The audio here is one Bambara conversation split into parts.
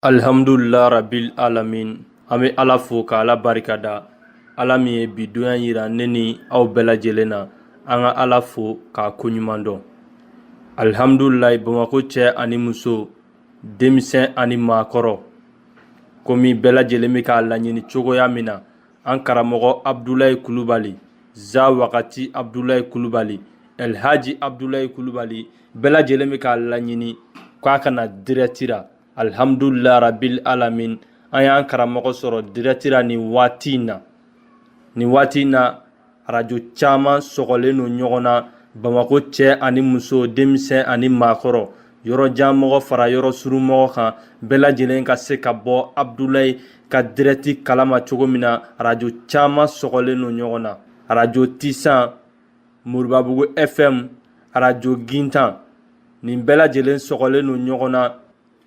Alhamdulillah Rabbil Alamin. An bɛ Ala fo ka Ala barikada. Ala min ye bi donya yira ne ni aw bɛɛ lajɛlen na. An ka Ala fo k'a koɲuman dɔn. Alhamdulillah Bamakɔ cɛ ani muso, denmisɛn ani maakɔrɔ. Komi bɛɛ lajɛlen bɛ k'a laɲini cogoya min na. An karamɔgɔ Abdulayi Kulubali, Za Wakati Abdulayi Kulubali, Elhaji Abdulayi Kulubali, bɛɛ lajɛlen bɛ k'a laɲini k'a kana direct la. Alhamdulillah Rabbil Alamin. An y'an karamɔgɔ sɔrɔ direct la nin waati in na. Nin waati in na radio caman sɔgɔlen don ɲɔgɔn na. Bamakɔ cɛ ani muso, denmisɛn ani maakɔrɔ. Yɔrɔjan mɔgɔ fara yɔrɔ surun mɔgɔ kan. Bɛɛ lajɛlen ka se ka bɔ Abdulayi ka direct kalama cogo min na. Radio caman sɔgɔlen don ɲɔgɔn na. Radio Tisan, Moribabugu FM, Radio Gintan. Nin bɛɛ lajɛlen sɔgɔlen don ɲɔgɔn na.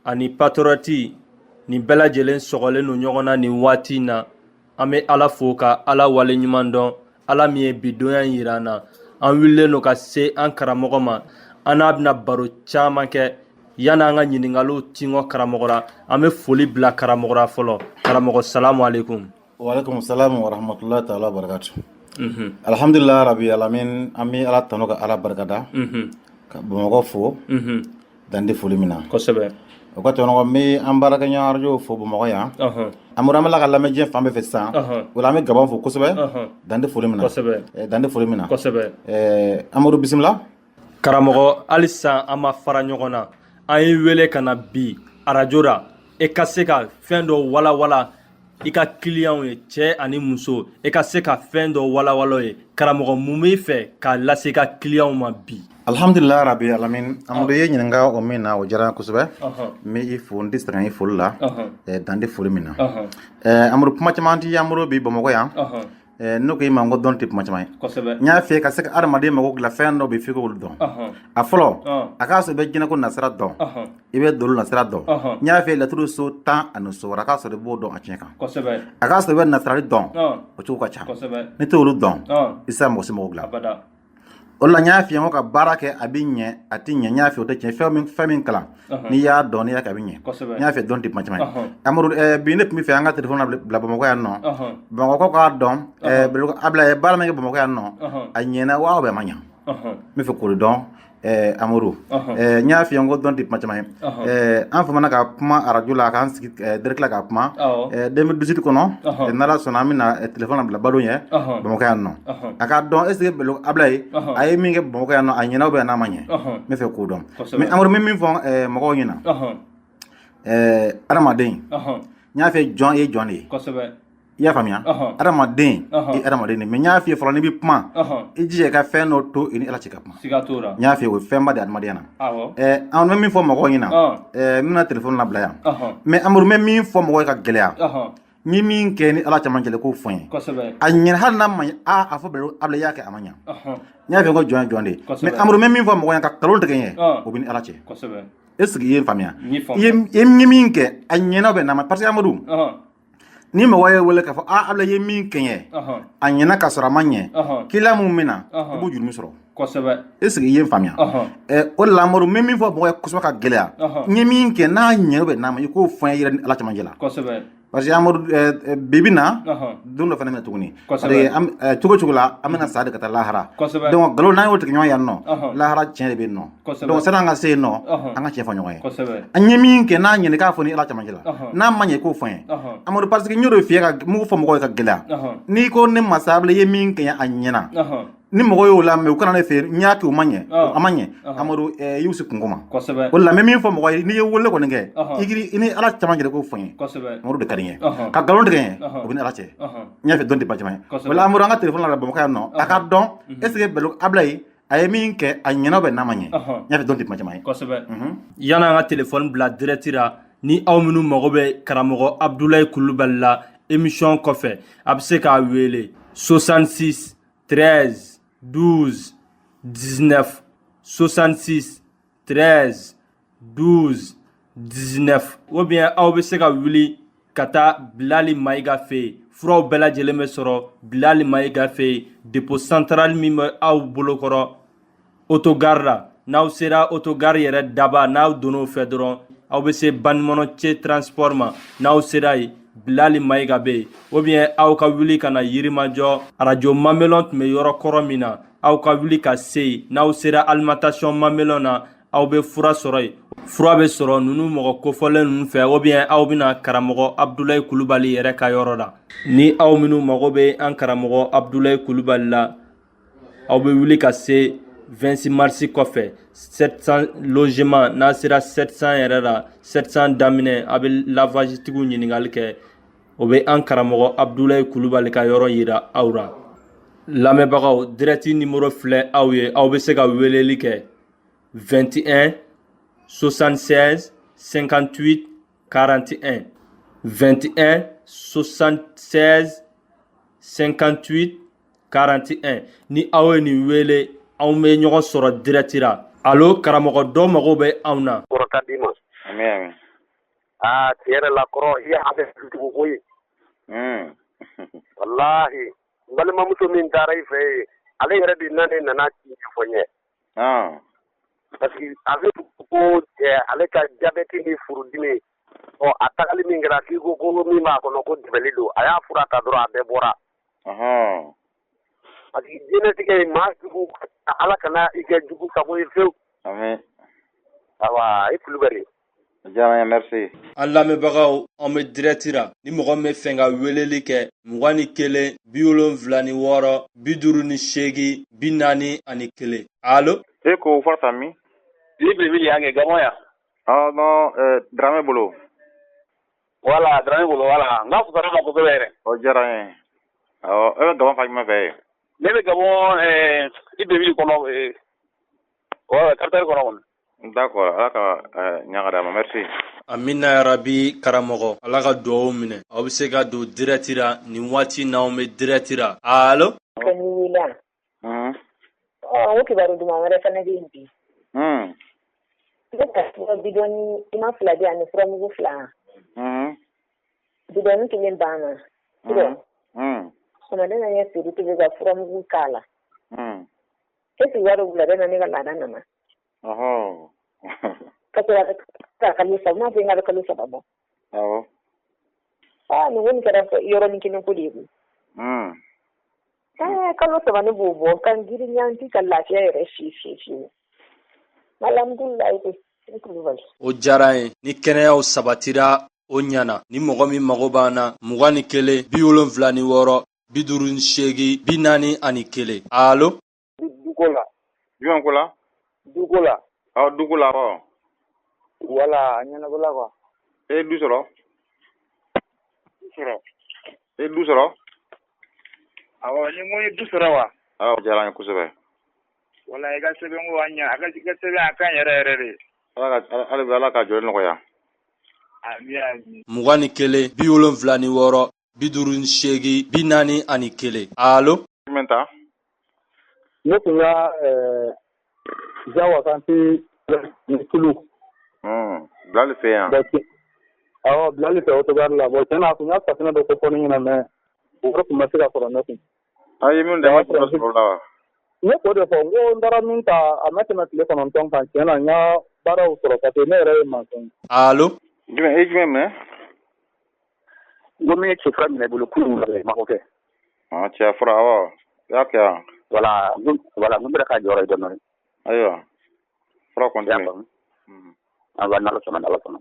Ani Patriote, nin bɛɛ lajɛlen sɔgɔlen don ɲɔgɔn na nin waati in na. An bɛ Ala fo ka Ala waleɲuman dɔn. Ala min ye bi donya yira an na. An wulilen don ka se an karamɔgɔ ma. An n'a bɛna baro caman kɛ. Yani an ka ɲininkaliw tingɔ karamɔgɔ la, an bɛ foli bila karamɔgɔ la fɔlɔ. Karamɔgɔ salamu alaikum. Wa alaikum salam wa rahmatullahi ta'ala wa barakatuh. Alhamdulillah Rabbil Alamin. An bɛ Ala tanu ka Ala barikada. Ka Bamakɔ fo. Dan tɛ foli min na. Kosɛbɛ. O ka tɔɲɔgɔn n bɛ an baarakɛɲɔgɔn radio fo Bamakɔ yan. An bɔra an bɛ la ka lamɛn diɲɛ fan bɛɛ fɛ sisan. O la an bɛ Gabɔn fo kosɛbɛ. Dan tɛ foli min na. Kosɛbɛ. Dan tɛ foli min na. Kosɛbɛ. Amadu bisimila. Karamɔgɔ halisa an ma fara ɲɔgɔn na. An y'i wele ka na bi radio la. E ka se ka fɛn dɔ walawala i ka client ye cɛ ani muso. E ka se ka fɛn dɔ walawala ye. Karamɔgɔ mun b'i fɛ k'a lase i ka client ma bi? Alhamdulillah Rabbil Alamin. Amadu ye ɲininka o min na o diyara n ye kosɛbɛ. N bɛ i fo n tɛ sɛgɛn i foli la. Dan tɛ foli min na. Amadu kuma caman tɛ Amadu bi Bamakɔ yan. N'o ko i ma n ko dɔn tɛ kuma caman ye. N y'a f'i ye ka se ka adamaden mago dilan fɛn dɔ bɛ f'i k'olu dɔn. A fɔlɔ a k'a sɔrɔ i bɛ jinɛko nasira dɔn. I bɛ dolo nasira dɔn. N y'a f'i ye laturu so 10 ani so wɔɔrɔ a k'a sɔrɔ i b'o dɔn a tiɲɛ kan. A k'a sɔrɔ i bɛ nasirali dɔn o cogo ka ca. N'i t'olu dɔn i tɛ se ka mɔgɔ si mago dilan. O la n y'a f'i ye ko ka baara kɛ a bɛ ɲɛ a tɛ ɲɛ n y'a f'i ye o tɛ tiɲɛ fɛn min kalan n'i y'a dɔn n'i y'a kɛ a bɛ ɲɛ. N y'a f'i ye dɔn tɛ kuma caman ye. Amadu bi ne tun bɛ fɛ an ka téléphone bila Bamakɔ yan nɔ. Bamakɔ k'a dɔn Ablaye baara min kɛ Bamakɔ yan nɔ a ɲɛna wa a ma ɲɛ. N bɛ fɛ k'o dɔn Amadu. N y'a f'i ye ko dɔn tɛ kuma caman ye. An famana ka kuma radio la k'an sigi direct la ka kuma 2018 kɔnɔ n'Ala sɔnna an bɛna téléphone bila Badon ɲɛ Bamakɔ yan nɔ. A k'a dɔn est ce que Ablaye a ye min kɛ Bamakɔ yan nɔ a ɲɛna ou bien n'a ma ɲɛ. N bɛ fɛ k'o dɔn. Mais Amadu n bɛ min fɔ mɔgɔw ɲɛna adamaden n y'a f'i ye jɔn ye jɔn de ye. I y'a faamuya adamaden i adamaden de mais n y'a f'i ye fɔlɔ n'i bɛ kuma i jija i ka fɛn dɔ to i ni Ala cɛ ka kuma. N y'a f'i ye o ye fɛnba de ye adamadenya na. Amadu n bɛ min fɔ mɔgɔw ɲɛna n bɛna téléphone labila yan mais Amadu n bɛ min fɔ mɔgɔw ye ka gɛlɛya n ye min kɛ ni Ala cɛmancɛ k'o fɔ n ye a ɲɛna hali n'a ma ɲɛ a fɔ Ablaye i y'a kɛ a ma ɲɛ. N y'a f'i ye ko jɔn ye jɔn de ye mais Amadu n bɛ min fɔ mɔgɔw ɲɛna ka nkalon tigɛ n ye o bɛ ni Ala cɛ. Est ce que i ye n faamuya i ye min kɛ a ɲɛna ou bien n'a ma parce que Amadu ni mɔgɔ ye wele k'a fɔ Ablaye ye min kɛ n ye a ɲɛna ka sɔrɔ a ma ɲɛ client mun bɛ na i b'o juru min sɔrɔ. Est ce que i ye n faamuya o de la Amadu n bɛ min fɔ mɔgɔ ye kosɛbɛ ka gɛlɛya n ye min kɛ n'a ɲɛ ou bien n'a ma i k'o fɔ n ye ni Ala cɛmancɛ la. Parce que Amadu bi bi na don dɔ fana bɛ tuguni parce que cogo cogo la an bɛna sa de ka taa lahara donc nkalon n'an y'o tigɛ ɲɔgɔn yan nɔ lahara tiɲɛ de bɛ yen nɔ donc san'an ka se yen nɔ an ka tiɲɛ fɔ ɲɔgɔn ye. An ye min kɛ n'a ɲɛna i k'a fɔ ni Ala cɛmancɛ la n'a ma ɲɛ i k'o fɔ n ye Amadu parce que n y'o de f'i ye ka mun fɔ mɔgɔw ye ka gɛlɛya n'i ko ne ma sa Ablaye i ye min kɛ a ɲɛna ni mɔgɔw y'o lamɛn u kana ne fɛ n y'a kɛ o ma ɲɛ a ma ɲɛ Amadu i y'u sigi kungo ma o la n bɛ min fɔ mɔgɔ ye n'i ye wele kɔni kɛ i ni Ala cɛmancɛ k'o fɔ n ye Amadu de ka di n ye ka nkalon tigɛ n ye o bɛ ni Ala cɛ n y'a fɛ dɔn tɛ ba caman ye o la Amadu an ka téléphone la Bamakɔ yan nɔ a ka dɔn est ce que Ablaye a ye min kɛ a ɲɛna ou bien n'a ma ɲɛ n y'a fɛ dɔn tɛ kuma caman ye. Yani an ka téléphone bila direct la ni aw minnu mago bɛ karamɔgɔ Abdulayi Kulubali la émission kɔfɛ a bɛ se k'a wele 66 13 12 19 66 13 12 19 ou bien aw bɛ se ka wuli ka taa Bilali Mayiga fɛ yen furaw bɛɛ lajɛlen bɛ sɔrɔ Bilali Mayiga fɛ yen dépôt central min bɛ aw bolokɔrɔ autogare la n'aw sera autogare yɛrɛ daba n'aw donn'o fɛ dɔrɔn aw bɛ se Banikɔnɔ cɛ transport ma n'aw sera yen Bilali Mayiga bɛ yen ou bien aw ka wuli ka na Yirimajɔ radio Mamelon tun bɛ yɔrɔ kɔrɔ min na aw ka wuli ka se yen n'aw sera alimentation Mamelon na aw bɛ fura sɔrɔ yen fura bɛ sɔrɔ ninnu mɔgɔ kofɔlen ninnu fɛ ou bien aw bɛna karamɔgɔ Abdulayi Kulubali yɛrɛ ka yɔrɔ la ni aw minnu mago bɛ an karamɔgɔ Abdulayi Kulubali la aw bɛ wuli ka se 26 mars kɔfɛ 700 logement n'a sera 700 yɛrɛ la 700 daminɛ a bɛ lavage tigiw ɲininkali kɛ o bɛ an karamɔgɔ Abdulayi Kulubali ka yɔrɔ yira aw la lamɛnbagaw direct numéro filɛ aw ye aw bɛ se ka weleli kɛ 21 76 58 41 21 76 58 41 ni aw ye nin wele aw bɛ ɲɔgɔn sɔrɔ direct la allo karamɔgɔ dɔ mago bɛ anw na kɔrɔta di ma Amin. tiɲɛ yɛrɛ la kɔrɔ i y'a bɛ dugu ko ye wallahi n balimamuso min taara i fɛ yen ale yɛrɛ de nana ci ɲɛfɔ n ye parce que a bɛ ko ale ka jabɛti ni furudimi a tagali min kɛra k'i ko min b'a kɔnɔ ko dɛbɛli don a y'a fura ta dɔrɔn a bɛɛ bɔra parce que diinɛtigɛ ye maa jugu ala kana i kɛ jugu sago ye fewu Amin. awa i Kulubali Diyara n ye, merci. an lamɛnbagaw an bɛ direct la ni mɔgɔ min bɛ fɛ ka weleli kɛ 21 76 58 41 allo E ko farata min? Libreville y'an kɛ Gabon yan non, Dramé bolo. wala Dramé bolo wala n ka fusara ma kosɛbɛ yɛrɛ O diyara n ye. Awɔ, e bɛ Gabon fan jumɛn fɛ? ne bɛ Gabon Libreville kɔnɔ capitale kɔnɔ kɔni. D'accord, ala ka ɲaga d'a ma, merci. amina yarabi karamɔgɔ ala ka dugawu minɛ aw bɛ se ka don direct la nin waati n'anw bɛ direct la allo Ka ni wuli o kibaru duman wɛrɛ fana bɛ yen bi. I bɛ ka fura bidɔni ima fila di ani furamugu fila. Bidɔni kelen banna. Sɔmɔden na ɲɛ siri to bɛ ka furamugu k'a la. Esi wari wula bɛ na ne ka laada nana. Ka sɔrɔ ka kalo saba n'a fɔ n ka kalo saba bɔ. Awɔ. Nin kɔni kɛra yɔrɔnin kelen ko de ye. Kalo saba ne b'o bɔ ka n girinya ka lafiya yɛrɛ fiyewu. Alhamdulilayi ko Kulubali. o diyara n ye ni kɛnɛyaw sabatira o ɲana ni mɔgɔ min mago b'an na 21 76 58 41 allo Duko la. Jumɛn ko la? Duko la. Dugu la wa? Wala ɲɛnabɔ la quoi. E ye du sɔrɔ? Sɔrɔ. E ye du sɔrɔ? Awɔ ni n ko ye du sɔrɔ wa? O diyara n ye kosɛbɛ. Wala i ka sɛbɛn ko a ɲa a ka sɛbɛn a kan yɛrɛ yɛrɛ de. Ala ka jɔli nɔgɔya. Ami. 21 76 58 41 allo Jumɛn ta? Ne tun ka Zawa Kante Tulu. Bilali fɛ yan. Awɔ Bilali fɛ autogare la bon tiɲɛ na a tun y'a safinɛ dɔ ko fɔ ne ɲɛna mais o yɔrɔ tun ma se ka sɔrɔ ne kun. A ye min dɛmɛ sɔrɔ la wa? Ne k'o de fɔ n ko n taara min ta a ma tɛmɛ tile 9 kan tiɲɛ na n y'a baaraw sɔrɔ parce que ne yɛrɛ ye maçon ye. allo Jumɛn e jumɛn minɛ? N ko min ye cɛfura minɛ i bolo kunun na ma ko kɛ. Cɛ fura awɔ. I y'a kɛ yan. Voilà n bɛra ka jɔyɔrɔ ye dɔɔnin. Ayiwa. Fura continue. An b'a n'Ala sɔnna.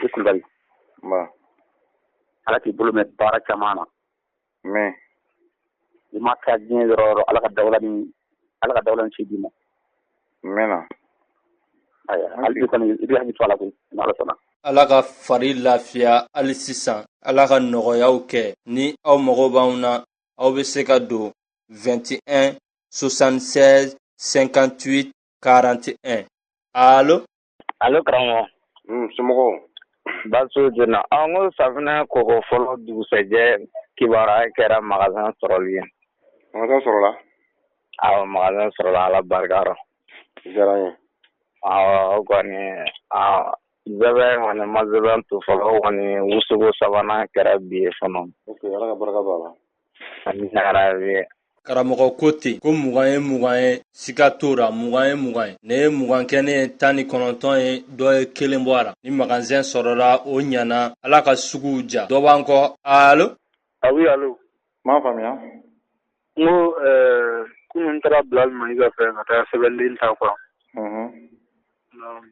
I Kulubali. Nba. Ala k'i bolo mɛn baara caman na. Amin. I ma kɛ diɲɛ yɔrɔ o yɔrɔ Ala ka dawula ni se d'i ma. Amina. Hali kɔni i bɛ hakili to a la koyi n'Ala sɔnna. ala ka fari lafiya hali sisan ala ka nɔgɔyaw kɛ ni aw mago b'anw na aw bɛ se ka don 21 76 58 41 allo karamɔgɔ. Somɔgɔw. Baso joona n ko safinɛ kɔgɔ fɔlɔ dugusɛjɛ kibaruya kɛra magasin sɔrɔli ye. Magasin sɔrɔla? Awɔ magasin sɔrɔla Ala barika la. Diyara n ye. Awɔ o kɔni zɛbɛn kɔni ma zɛbɛn to fɔlɔ o kɔni wusuko sabanan kɛra bi ye fana. Ok Ala ka barika don a la. Amina yarabi. karamɔgɔ ko ten ko 20 ye 20 ye siga t'o ra 20 ye 20 ye ne ye 20 kɛ ne ye 19 ye dɔ ye 1 bɔ a la ni magasin sɔrɔla o ɲana ala ka suguw ja dɔ b'an kɔ alo oui allo m'a faamuya n ko kunun taara Bilali ma i ka fɛn ka taa sɛbɛnden ta quoi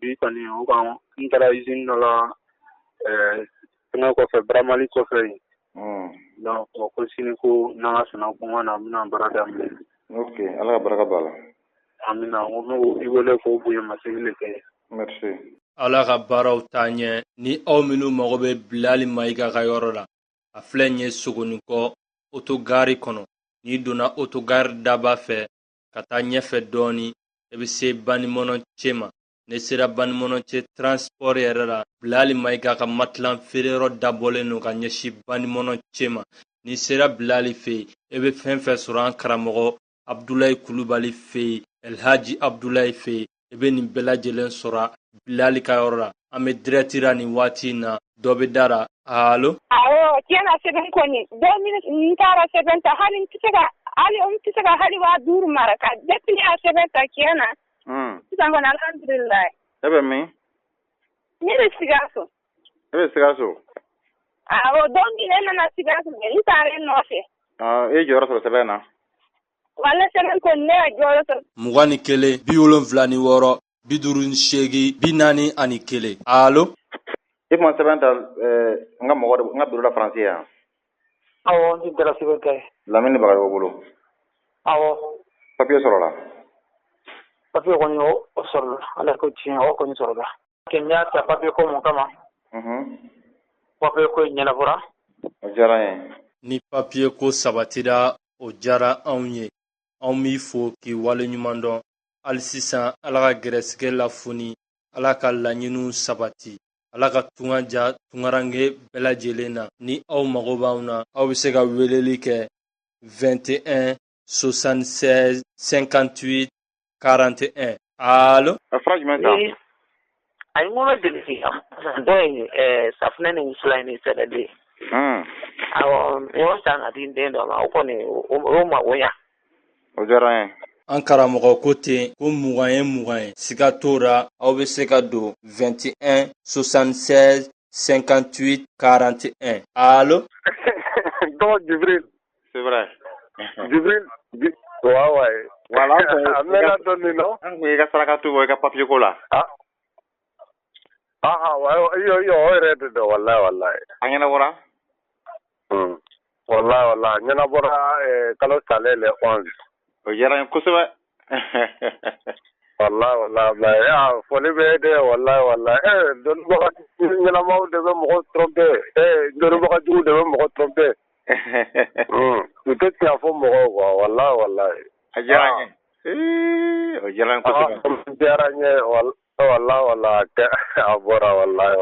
bi kɔni o kan n taara usine dɔ la fɛngɛ kɔfɛ baramali kɔfɛ yen donc ko sini ko n'an ka sɔnna ko n ka na n bɛna baara daminɛ ok ala ka baraka b'a la amina n ko n'o i wele k'o bonya masegin le kɛ merci ala ka baaraw taa ɲɛ ni aw minnu mago bɛ Bilali Mayiga ka yɔrɔ la a filɛ nin ye Sogonikɔ otogari kɔnɔ n'i donna otogari daba fɛ ka taa ɲɛfɛ dɔɔni i bɛ se Banimɔnɔ cɛ ma ne sera Banimɔnɔ cɛ transport yɛrɛ la Bilali Mayiga ka matilan feereyɔrɔ dabɔlen don ka ɲɛsin Banimɔnɔ cɛ ma n'i sera Bilali fɛ yen i bɛ fɛn fɛn sɔrɔ an karamɔgɔ Abdulayi Kulubali fɛ yen Elhaji Abdulayi fɛ yen i bɛ nin bɛɛ lajɛlen sɔrɔ Bilali ka yɔrɔ la an bɛ direct ra nin waati in na dɔ bɛ dara allo awɔ tiɲɛna sɛbɛn kɔni 2 minutes n taara sɛbɛn ta hali n tɛ se ka hali 5,000 mara ka depuis ne y'a sɛbɛn ta tiɲɛna sisan kɔni alhamdulilayi e bɛ min ne bɛ Sikaso e bɛ Sikaso awɔ donc ne nana Sikaso n taara e nɔfɛ e ye jɔyɔrɔ sɔrɔ sɛbɛn na wala sɛbɛn kɔni ne y'a jɔyɔrɔ sɔrɔ 21 76 58 41 allo e tuma sɛbɛn ta n ka bureau la faransi yan awɔ n tɛ dara sɛbɛn ta ye Lamini Bagayogo bolo awɔ papier sɔrɔla papier kɔni o sɔrɔla ala ko tiɲɛ o kɔni sɔrɔla n y'a ta papier ko mun kama papier ko in ɲɛnabɔra o diyara n ye ni papier ko sabatira o diyara anw ye anw b'i fo k'i waleɲuman dɔn hali sisan ala ka gɛrɛsigɛ lafoni ala ka laɲiniw sabati ala ka tunga ja tungarange bɛɛ lajɛlen na ni aw mago b'anw na aw bɛ se ka weleli kɛ 21 76 58 41 allo a fura jumɛn ta a ye ŋɔnɔ deli dɔ ye safunɛ ni wusulan ni sɛbɛden awɔ n y'o san ka di n den dɔ ma o kɔni o mago ɲa o diyara n ye an karamɔgɔ ko ten ko 20 ye 20 ye siga t'o ra aw bɛ se ka don 21 76 58 41 allo donc Jibril c'est vrai Jibril waaw waay voilà a mɛnna dɔɔnin non an kun i ka saraka to bɔ i ka papier ko la iyo o yɛrɛ de don wallahi a ɲɛnabɔra wallahi ɲɛnabɔra kalo salen le 11 o diyara n ye kosɛbɛ wallahi foli bɛ de wallahi dɔnnibaga ɲɛnamaw de bɛ mɔgɔ tromper dɔnnibaga jugu de bɛ mɔgɔ tromper u tɛ tiɲɛ fɔ mɔgɔw quoi wallahi a diyara n ye o diyara n kosɛbɛ diyara n ye wallahi a bɔra wallahi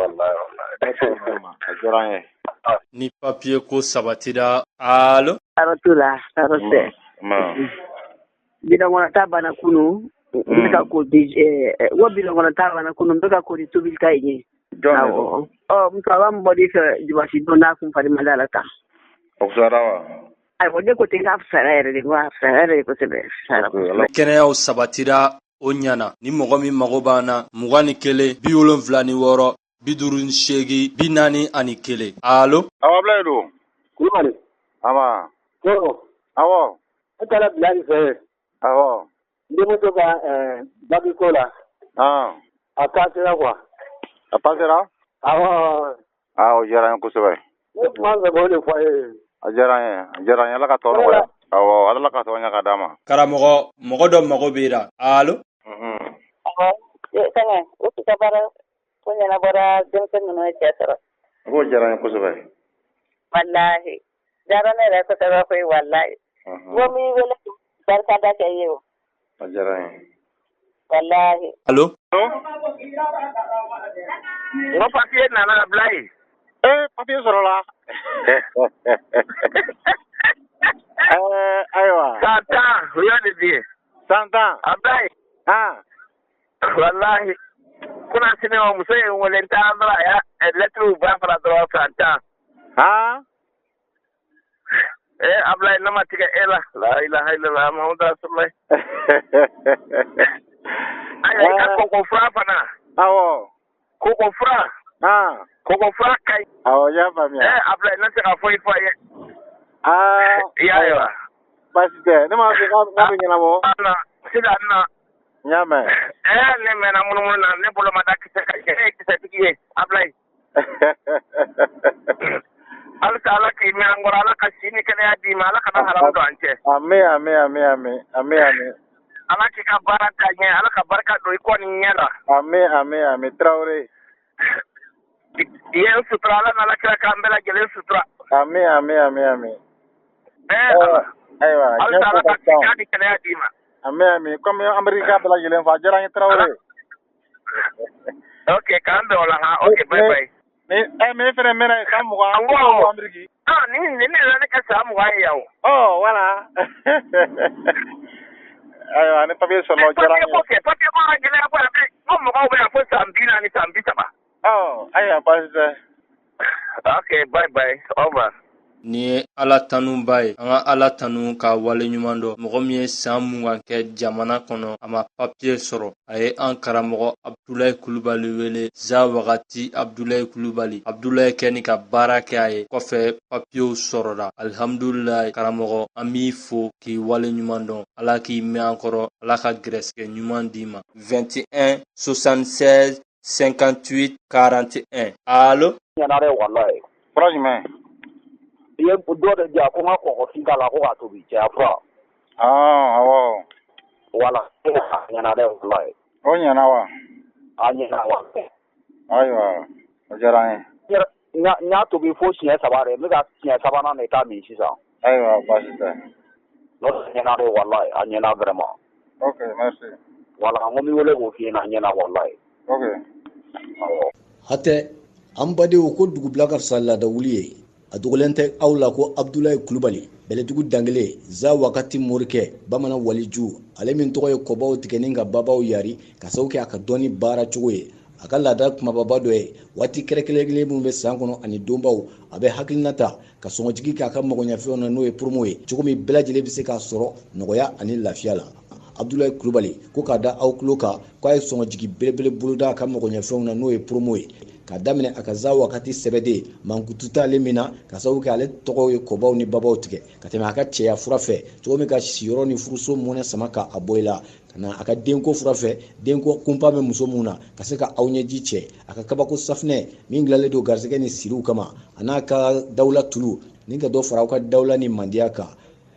a diyara n ye ni papier ko sabatira allo Aratula, arose. Bidon ta bana kunu, mbika ko wo bidon ta bana kunu mbika ko di tubil kai ni. Oh, mtawa mbodi fe dibasi dona kun fari mandala ta. Okusarawa. Ai wode ko tinga fere de wa fere ko sebe. Kɛnɛyaw sabatira o ɲana ni mɔgɔ min mago b'an na 21 76 58 41 allo awa Ablaye don Kulubali ama ko awɔ e taara Bilali fɛ awɔ denmuso ka babi ko la a taasira quoi a pasera awɔ o diyara n ye kosɛbɛ ne tun b'a fɛ k'o de fɔ a ye a diyara n ye ala ka tɔɔrɔ nɔgɔya awɔ ala ka tɔɔrɔ ɲɛ ka d'a ma karamɔgɔ mɔgɔ dɔ mago b'i la allo fɛngɛ o tɛ ka baara ko ɲɛnabɔra denmisɛnnin ninnu ye cɛ sɔrɔ n k'o diyara n ye kosɛbɛ walahi diyara ne yɛrɛ kosɛbɛ koyi walahi n ko m'i wele barikada kɛ i ye o a diyara n ye walahi allo n ko papier nana Ablaye papier sɔrɔla ayiwa Santan o y'o de di ye Santan Ablaye wallahi kuna sini wa muso ye n wele n taara dɔrɔn a y'a lettre ba fara dɔrɔn Santan Ablaye nama tiga ela la ilaha illallah Muhammad rasulullah. Ay ko fra pana. Awo. Ko fra. Ko fra kai. Awo ya famia. Ablaye na tiga foi. Ya. Basite, nema ga nyina mo. Na, sida na. Nyame. Ne mena mun na ne bolo mata kisa tiki Ablaye. Ala ki me angora ala ka sini kene adi mala kana haram do ance. Ame. Ala ki ka baraka nya ala ka baraka do iko ni nyala. Ame Traore. Yen sutra ala nala kira kambela gele sutra. Ame. Aywa. Ala ka kadi kene adi ma. Ame. Comme America bela gele fa jarang Traore. Okay, kande wala ha. Okay, bye. Me fere mera samuwa Ameriki. Ni la ka samuwa yawo. Oh, wala. Ayo, ane papier solo jarang. Papier ko ngene apa mo ko be afo sambina ni sambisa ba. Oh, ayo pastor. Okay, bye. Over. Ni ala tanu baye anga ala tanu ka wale ɲuman dɔ mɔgɔ min ye san mugan kɛ jamana kɔnɔ a ma papiye sɔrɔ a ye an karamɔgɔ Abdulaye Kulubali wele za wagati Abdulaye kɛ ni ka baara kɛ a ye kɔfɛ papiyew sɔrɔla alhamdulilayi karamɔgɔ an b'i fo k'i wale ɲuman dɔn ala k'i mɛn an kɔrɔ ala ka gɛrɛsɛgɛ ɲuman d'i ma 21 76 58 41 allo Yanare wallahi Brojime ye do de ja ko ma ko finga la ko to bi ja fra awo wala Yanare wallahi nyana wa anyana wa aywa ojarane nya to bi fo siya sabare me ga siya sabana ne ta mi sisa aywa pastor no Yanare wallahi anyana vraiment okay merci wala ngomi wole go fi na anyana wallahi okay hate an badewo ko dugu bilakar salla da wuliye a dogolen tɛ aw la ko Abdulaye Kulubali bɛlɛdugu dangele za wakati morikɛ bamanan waliju ale min tɔgɔ ye kɔbaw tigɛni ka babaw yari ka sababu kɛ a ka dɔnni baara cogo ye a ka laada kumababa dɔ ye waati kɛrɛkɛrɛnlen minnu bɛ san kɔnɔ ani donbaw a bɛ hakilinata ka sɔngɔjigi k'a ka magoɲɛfɛnw na n'o ye promo ye cogo min bɛɛ lajɛlen bɛ se k'a sɔrɔ nɔgɔya ani lafiya la Abdulaye Kulubali ko k'a da aw tulo kan k'a ye sɔngɔjigi belebele boloda a ka magoɲɛfɛnw na n'o ye promo ye ka daminɛ a ka za wakati sɛbɛden mankutu t'ale min na ka sababu kɛ ale tɔgɔ ye kɔbaw ni babaw tigɛ ka tɛmɛ a ka cɛya fura fɛ cogo min ka siyɔrɔ ni furuso mɔnɛ sama ka a bɔ i la ka na a ka denko fura fɛ denko kunpa bɛ muso mun na ka se ka aw ɲɛji cɛ a ka kabako safinɛ min dilanlen don garisɛgɛ ni siriw kama a n'a ka dawula tulu ni ka dɔ fara aw ka dawula ni mandiya kan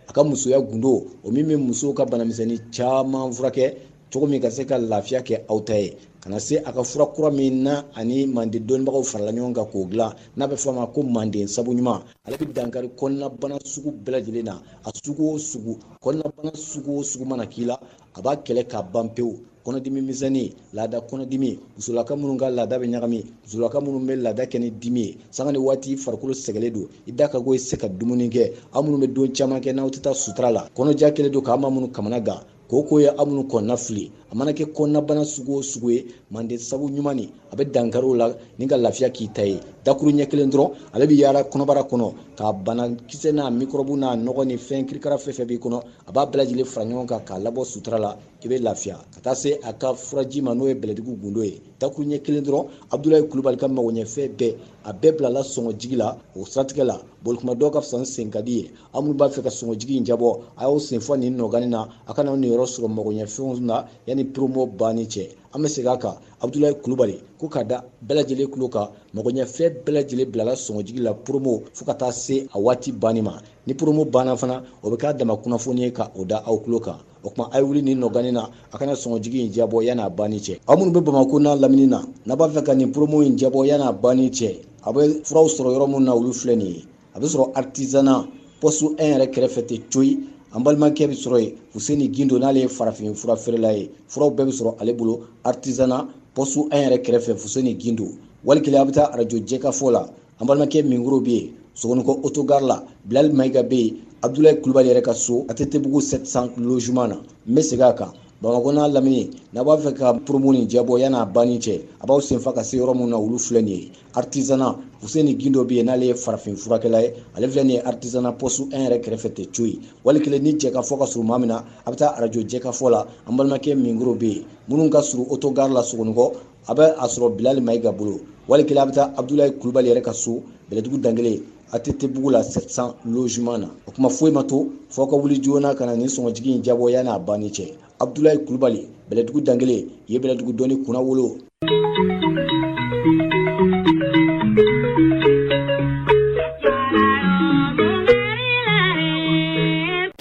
a ka musoya gundo o min bɛ musow ka banamisɛnnin caman furakɛ cogo min ka se ka lafiya kɛ aw ta ye kana se a ka fura kura min na ani manden dɔnnibagaw farala ɲɔgɔn kan k'o dilan n'a bɛ fɔ a ma ko manden sabu ɲuman ale bɛ dankari kɔnɔnabana sugu bɛɛ lajɛlen na a sugu o sugu kɔnɔnabana sugu o sugu mana k'i la a b'a kɛlɛ k'a ban pewu kɔnɔdimi misɛnnin laada kɔnɔdimi musolaka minnu ka laada bɛ ɲagami musolaka minnu bɛ laada kɛ ni dimi ye sanga ni waati farikolo sɛgɛlen don i da ka go i se ka dumuni kɛ aw minnu bɛ don caman kɛ n'aw tɛ taa sutura la kɔnɔja kɛlen don k'aw ma minnu kamana gan koko ye aw minnu kɔnɔna fili a mana kɛ kɔnɔnabana sugu o sugu ye manden sabu ɲuman nin a bɛ dankariw la ni ka lafiya k'i ta ye dakuru ɲɛ kelen dɔrɔn ale bɛ yaala kɔnɔbara kɔnɔ k'a banakisɛ n'a mikɔrɔbu n'a nɔgɔ ni fɛn kirikara fɛn fɛn b'i kɔnɔ a b'a bɛɛ lajɛlen fara ɲɔgɔn kan k'a labɔ sutura la i bɛ lafiya ka taa se a ka furaji ma n'o ye bɛlɛdugu gundo ye dakuru ɲɛ kelen dɔrɔn Abdulaye Kulubali ka magoɲɛfɛn bɛɛ a bɛɛ bilala sɔngɔjigi la o siratigɛ la bolikumadɔ ka fisa ni sen ka di ye aw minnu b'a fɛ ka sɔngɔjigi in jabɔ a y'aw sen fɔ nin nɔgani na a kana nin yɔrɔ sɔrɔ magoɲɛfɛnw na yanni promo banni cɛ an bɛ segin a kan Abdulaye Kulubali ko k'a da bɛɛ lajɛlen kulo kan magoɲɛfɛn bɛɛ lajɛlen bilala sɔngɔjigi la promo fo ka taa se a waati banni ma ni promo banna fana o bɛ k'a dama kunnafoni ye ka o da aw kulo kan o kuma a ye wuli nin nɔgani na a kana sɔngɔjigi in jabɔ yanni a banni cɛ aw minnu bɛ Bamako n'a lamini na n'a b'a fɛ ka nin promo in jabɔ yanni a banni cɛ a bɛ furaw sɔrɔ yɔrɔ minnu na olu filɛ nin ye a bɛ sɔrɔ artisanat poste 1 yɛrɛ kɛrɛfɛ tɛ coyi an balimakɛ bɛ sɔrɔ yen Fuseni Gindo n'ale ye farafin fura feerela ye furaw bɛɛ bɛ sɔrɔ ale bolo artisanat poste 1 yɛrɛ kɛrɛfɛ Fuseni Gindo wali kelen a bɛ taa radio jɛkafɔ la an balimakɛ Mingoro bɛ yen Sogoniko autogare la Bilali Mayiga bɛ yen Abdulaye Kulubali yɛrɛ ka so ATT bugu 700 logement na n bɛ segin a kan Bamako n'a lamini n'a b'a fɛ ka promo ni jabɔ yana banni cɛ a b'aw senfa ka se yɔrɔ mun na olu filɛ nin ye artisanat Fuseni Gindo bɛ yen n'ale ye farafin furakɛla ye ale filɛ nin ye artisanat poste 1 yɛrɛ kɛrɛfɛ tɛ coyi wali kelen ni jɛ ka fɔ ka surun maa min na a bɛ taa radio jɛ ka fɔ la an balimakɛ Mingoro bɛ yen minnu ka surun autogare la Sogonikɔ a bɛ a sɔrɔ Bilali Mayiga bolo wali kelen a bɛ taa Abdulayi Kulubali yɛrɛ ka so Bɛlɛdugu Dangele ATT bugu la 700 logement na o kuma foyi ma to fɔ ka wuli joona ka na ni sɔngɔjigi in jabɔ yan'a banni cɛ Abdulayi Kulubali Bɛlɛdugu Dangele ye Bɛlɛdugu dɔnni kunna wolo.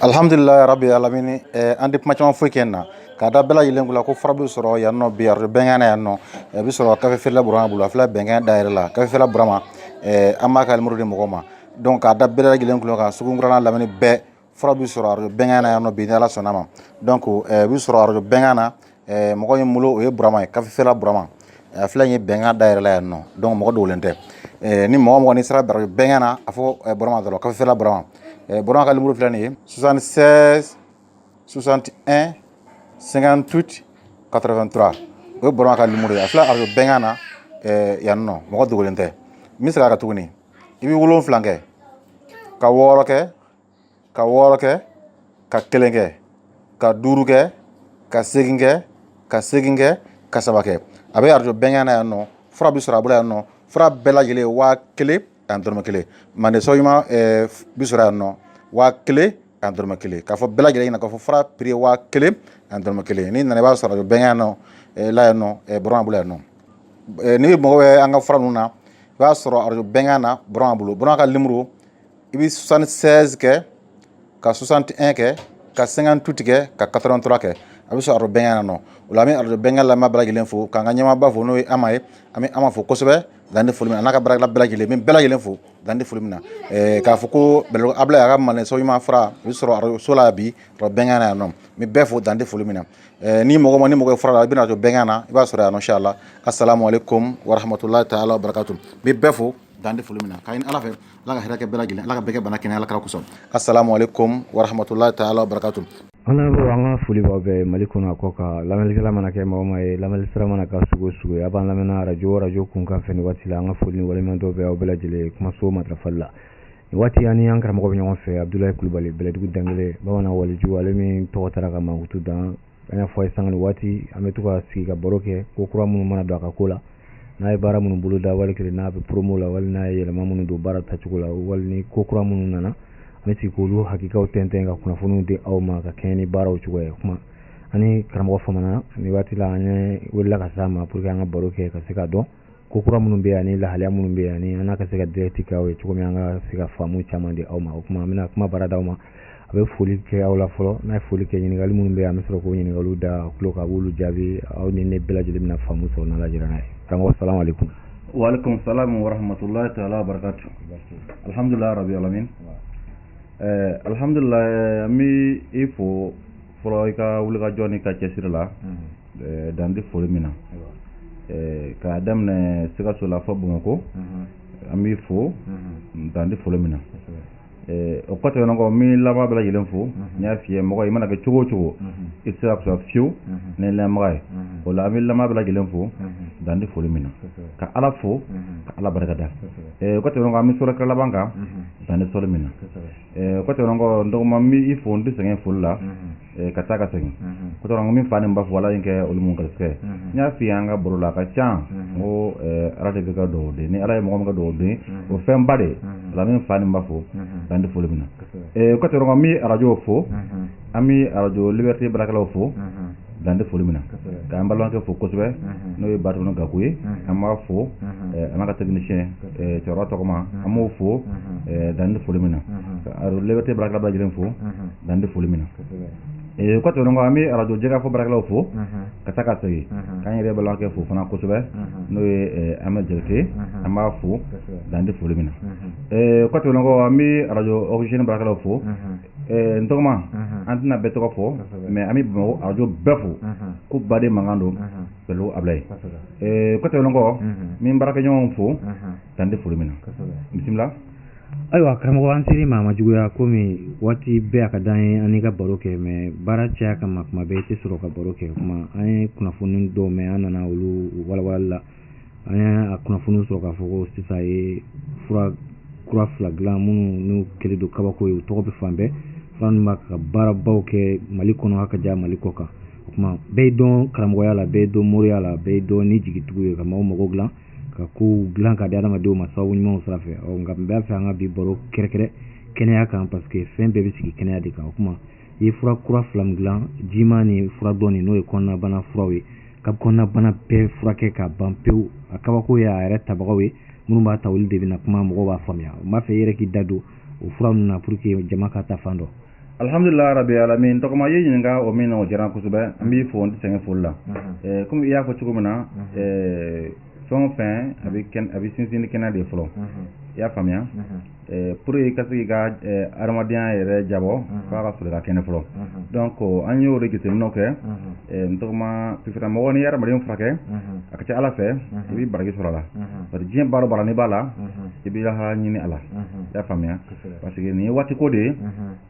Alhamdulillah rabbil alamin andi kuma caman foyi kɛ na ka da bɛɛ lajɛlen kula ko fara bɛ sɔrɔ yan nɔ bi arjo bɛnkɛna yan nɔ bi sɔrɔ kafe feerela Burama bolo a filɛ bɛnkɛna dayɛlɛ la kafe feerela Burama an b'a ka numéro di mɔgɔ ma donc ka da bɛɛ lajɛlen kula kan Sogonikura n'a lamini bɛɛ fara bɛ sɔrɔ arjo bɛnkɛna yan nɔ bi ni Ala sɔnna ma donc bi sɔrɔ arjo bɛnkɛna mɔgɔ min bolo o ye Burama ye kafe feerela Burama a filɛ ye bɛnkɛna dayɛlɛ la yan nɔ donc mɔgɔ dogolen tɛ ni mɔgɔ ni sera arjo bɛnkɛna a fɔ Burama dɔrɔn kafe feerela Burama Burama ka numéro filɛ nin ye 76 61 58 83 o ye Burama ka numéro ye a filɛ arjo bɛnkɛna yan nɔ mɔgɔ dogolen tɛ min segin a kan tuguni i bɛ 7 kɛ ka 6 kɛ ka 6 kɛ ka 1 kɛ ka 5 kɛ ka 8 kɛ ka 8 kɛ ka 7 kɛ a bɛ arjo bɛnkɛna yan nɔ fura bɛ sɔrɔ a bolo yan nɔ fura bɛɛ lajɛlen 1000 ani dɔrɔmɛ 1 mande sɔgɔma bi sɔrɔ yan nɔ 1000 ani dɔrɔmɛ 1 k'a fɔ bɛɛ lajɛlen ɲɛna k'a fɔ fura prix 1000 ani dɔrɔmɛ 1 ni nana i b'a sɔrɔ arjo bɛnkɛna nɔ la yan nɔ Burama bolo yan nɔ ni mɔgɔ bɛ an ka fura ninnu na i b'a sɔrɔ arjo bɛnkɛna Burama bolo Burama ka numéro i bɛ 76 kɛ ka 61 kɛ ka 58 kɛ ka 83 kɛ a bɛ sɔrɔ arjo bɛnkɛna nɔ o la an bɛ arjo bɛnkɛna lamɛn bɛɛ lajɛlen fo k'an ka ɲɛmaaba fo n'o ye Ama ye an bɛ Ama fo kosɛbɛ dan tɛ foli min na a n'a ka baarakɛla bɛɛ lajɛlen n bɛ bɛɛ lajɛlen fo dan tɛ foli min na k'a fɔ ko Bɛlɛdugu Ablayi a ka mande sɔgɔma fura a bɛ sɔrɔ arjo so la bi arjo bɛnkɛna yan nɔ n bɛ bɛɛ fo dan tɛ foli min na ni mɔgɔ ye fura la i bɛna arjo bɛnkɛna na i b'a sɔrɔ yan nɔ inshallah assalamu alaikum wa rahmatullahi ta'ala wa barakatuh n bɛ bɛɛ fo dan tɛ foli min na k'a ɲini Ala fɛ Ala ka hɛrɛ kɛ bɛɛ lajɛlen Ala ka bɛɛ kɛ bana kɛnɛ Ala kira kosɔn assalamu alaikum wa rahmatullahi ta'ala wa barakatuh an ka foli b'aw bɛɛ Mali kɔnɔ a kɔ kan lamɛnnikɛla mana kɛ mɔgɔ ma ye lamɛnni sira mana ka sugu o sugu ye a b'an lamɛnna radio kun kan fɛ nin waati la an ka foli ni waleɲuman dɔw bɛ aw bɛɛ lajɛlen kumaso matarafali la nin waati an ni an karamɔgɔ bɛ ɲɔgɔn fɛ Abdulayi Kulubali Bɛlɛdugu Dangele bamanan waliju ale min tɔgɔ taara ka mankutu dan an y'a fɔ a ye sanga ni waati an bɛ to ka sigi ka baro kɛ ko kura minnu mana don a ka ko la n'a ye baara minnu bolo da wali kelen n'a bɛ promo la wali n'a ye yɛlɛma minnu don baara tacogo la wali ni ko kura minnu nana an bɛ sigi k'olu hakikaw tɛntɛn ka kunnafoniw di aw ma ka kɛɲɛ ni baaraw cogoya ye kuma ani karamɔgɔ famana nin waati la an ye welela ka s'a ma pour que an ka baro kɛ ka se ka dɔn ko kura minnu bɛ yan ani lahalaya minnu bɛ yan ani an n'a ka se ka direct kɛ aw ye cogo min an ka se ka faamu caman di aw ma o kuma an bɛna kuma baara d'aw ma a bɛ foli kɛ aw la fɔlɔ n'a ye foli kɛ ɲininkali minnu bɛ yan an bɛ sɔrɔ k'o ɲininkaliw da tulo kan a b'olu jaabi aw ni ne bɛɛ lajɛlen bɛna faamu sɔrɔ n'Ala jɛra n'a ye karamɔgɔ salamu alaikum. wa alaikum salam wa rahmatullahi ta'ala wa barakatuh alhamdulillah rabbil alamin alhamdulillah an bɛ i fo fɔlɔ i ka wulikajɔ ni ka cɛsiri la dan tɛ foli min na k'a daminɛ Sikaso la fɔ Bamakɔ an b'i fo dan tɛ foli min na o kɔfɛ ɲɔgɔn n bɛ lamɛn bɛɛ lajɛlen fo n y'a f'i ye mɔgɔ i mana kɛ cogo o cogo i tɛ se ka fisa fiyewu ni lamɛnbaga ye o la an bɛ lamɛn bɛɛ lajɛlen fo dan tɛ foli min na ka Ala fo ka Ala barikada o kɔfɛ ɲɔgɔn an bɛ sɔrɔ kɛra laban kan dan tɛ sɔli min na o kɔfɛ ɲɔgɔn n dɔgɔma n b'i fo n tɛ sɛgɛn foli la ka taa ka segin o kɔfɛ ɲɔgɔn min fa ni n ba fo Ala ye kɛ olu mun garisɛgɛ n y'a f'i ye an ka baro la a ka ca n ko Ala de bɛ ka dugawu den ni Ala ye mɔgɔ min ka dugawu den o fɛn ba de o la min fa ni n ba fo dan tɛ foli min na o kɔfɛ ɲɔgɔn n bɛ arajo fo an bɛ arajo Liberté baarakɛlaw fo dan tɛ foli min na k'an balimakɛ fo kosɛbɛ n'o ye Batɔɔma Gaku ye an b'a fo a n'a ka technicien cɛkɔrɔba tɔgɔma an b'o fo dan tɛ foli min na ka arajo Liberté baarakɛla bɛɛ lajɛlen fo dan tɛ foli min na o kɔfɛ ɲɔgɔn an bɛ arajo Jɛgɛfɔ baarakɛlaw fo ka taa ka segin k'an yɛrɛ balimakɛ fo fana kosɛbɛ n'o ye Ahmed Jakite an b'a fo dan tɛ foli min na o kɔfɛ ɲɔgɔn an bɛ arajo Oxygène baarakɛlaw fo n tɔgɔma an tɛna bɛɛ tɔgɔ fɔ mais an bɛ Bamakɔ arajo bɛɛ fo ko baden mankan don Bɛlɛdugu Ablayi kɔfɛ ɲɔgɔn n bɛ baarakɛɲɔgɔnw fo dan tɛ foli min na bisimila. ayiwa karamɔgɔ an seri maa ma juguya komi waati bɛɛ a ka d'an ye an n'i ka baro kɛ mais baara caya kama kuma bɛɛ i tɛ sɔrɔ ka baro kɛ kuma an ye kunnafoni dɔw mɛn an nana olu walawalali la an y'a kunnafoni sɔrɔ k'a fɔ ko sisan ye fura kura 2 dilan minnu n'u kɛlen don kabako ye u tɔgɔ bɛ fan bɛɛ fura ninnu b'a ka baarabaw kɛ mali kɔnɔ a ka diya mali kɔ kan o tuma bɛɛ y'i dɔn karamɔgɔya la bɛɛ y'i dɔn moriya la bɛɛ y'i dɔn ni jigitigiw ye ka maaw mago dilan ka kow dilan ka di adamadenw ma sababu ɲumanw sira fɛ nka n b'a fɛ an ka bi baro kɛrɛkɛrɛ kɛnɛya kan parce que fɛn bɛɛ bɛ sigi kɛnɛya de kan o tuma i ye fura kura 2 min dilan jima ni fura dɔɔni n'o ye kɔnɔnabana furaw ye ka kɔnɔnabana bɛɛ furakɛ ka ban pewu a kabako ye a yɛrɛ tabagaw ye minnu b'a ta olu de bɛna kuma mɔgɔw b'a faamuya n b'a fɛ i yɛrɛ k'i da don o fura ninnu na pour que jama ka ta fan dɔ. Alhamdulillah rabbil alamin tɔgɔma ye ɲininka o min na o diyara n kosɛbɛ an b'i fɔ n tɛ sɛgɛn foli la comme i y'a fɔ cogo min na fɛn o fɛn a bɛ sinsin ni kɛnɛya de fɔlɔ i y'a faamuya pour que i ka se k'i ka adamadenya yɛrɛ jabɔ f'a ka sɔrɔ i ka kɛnɛ fɔlɔ donc an y'o de jateminɛw kɛ n tɔgɔma mɔgɔ n'i ye adamaden furakɛ a ka ca ala fɛ i bɛ baraji sɔrɔ a la parce que diɲɛ baara o baara n'i b'a la i b'i lahala ɲini a la i y'a faamuya parce que nin ye waati ko de ye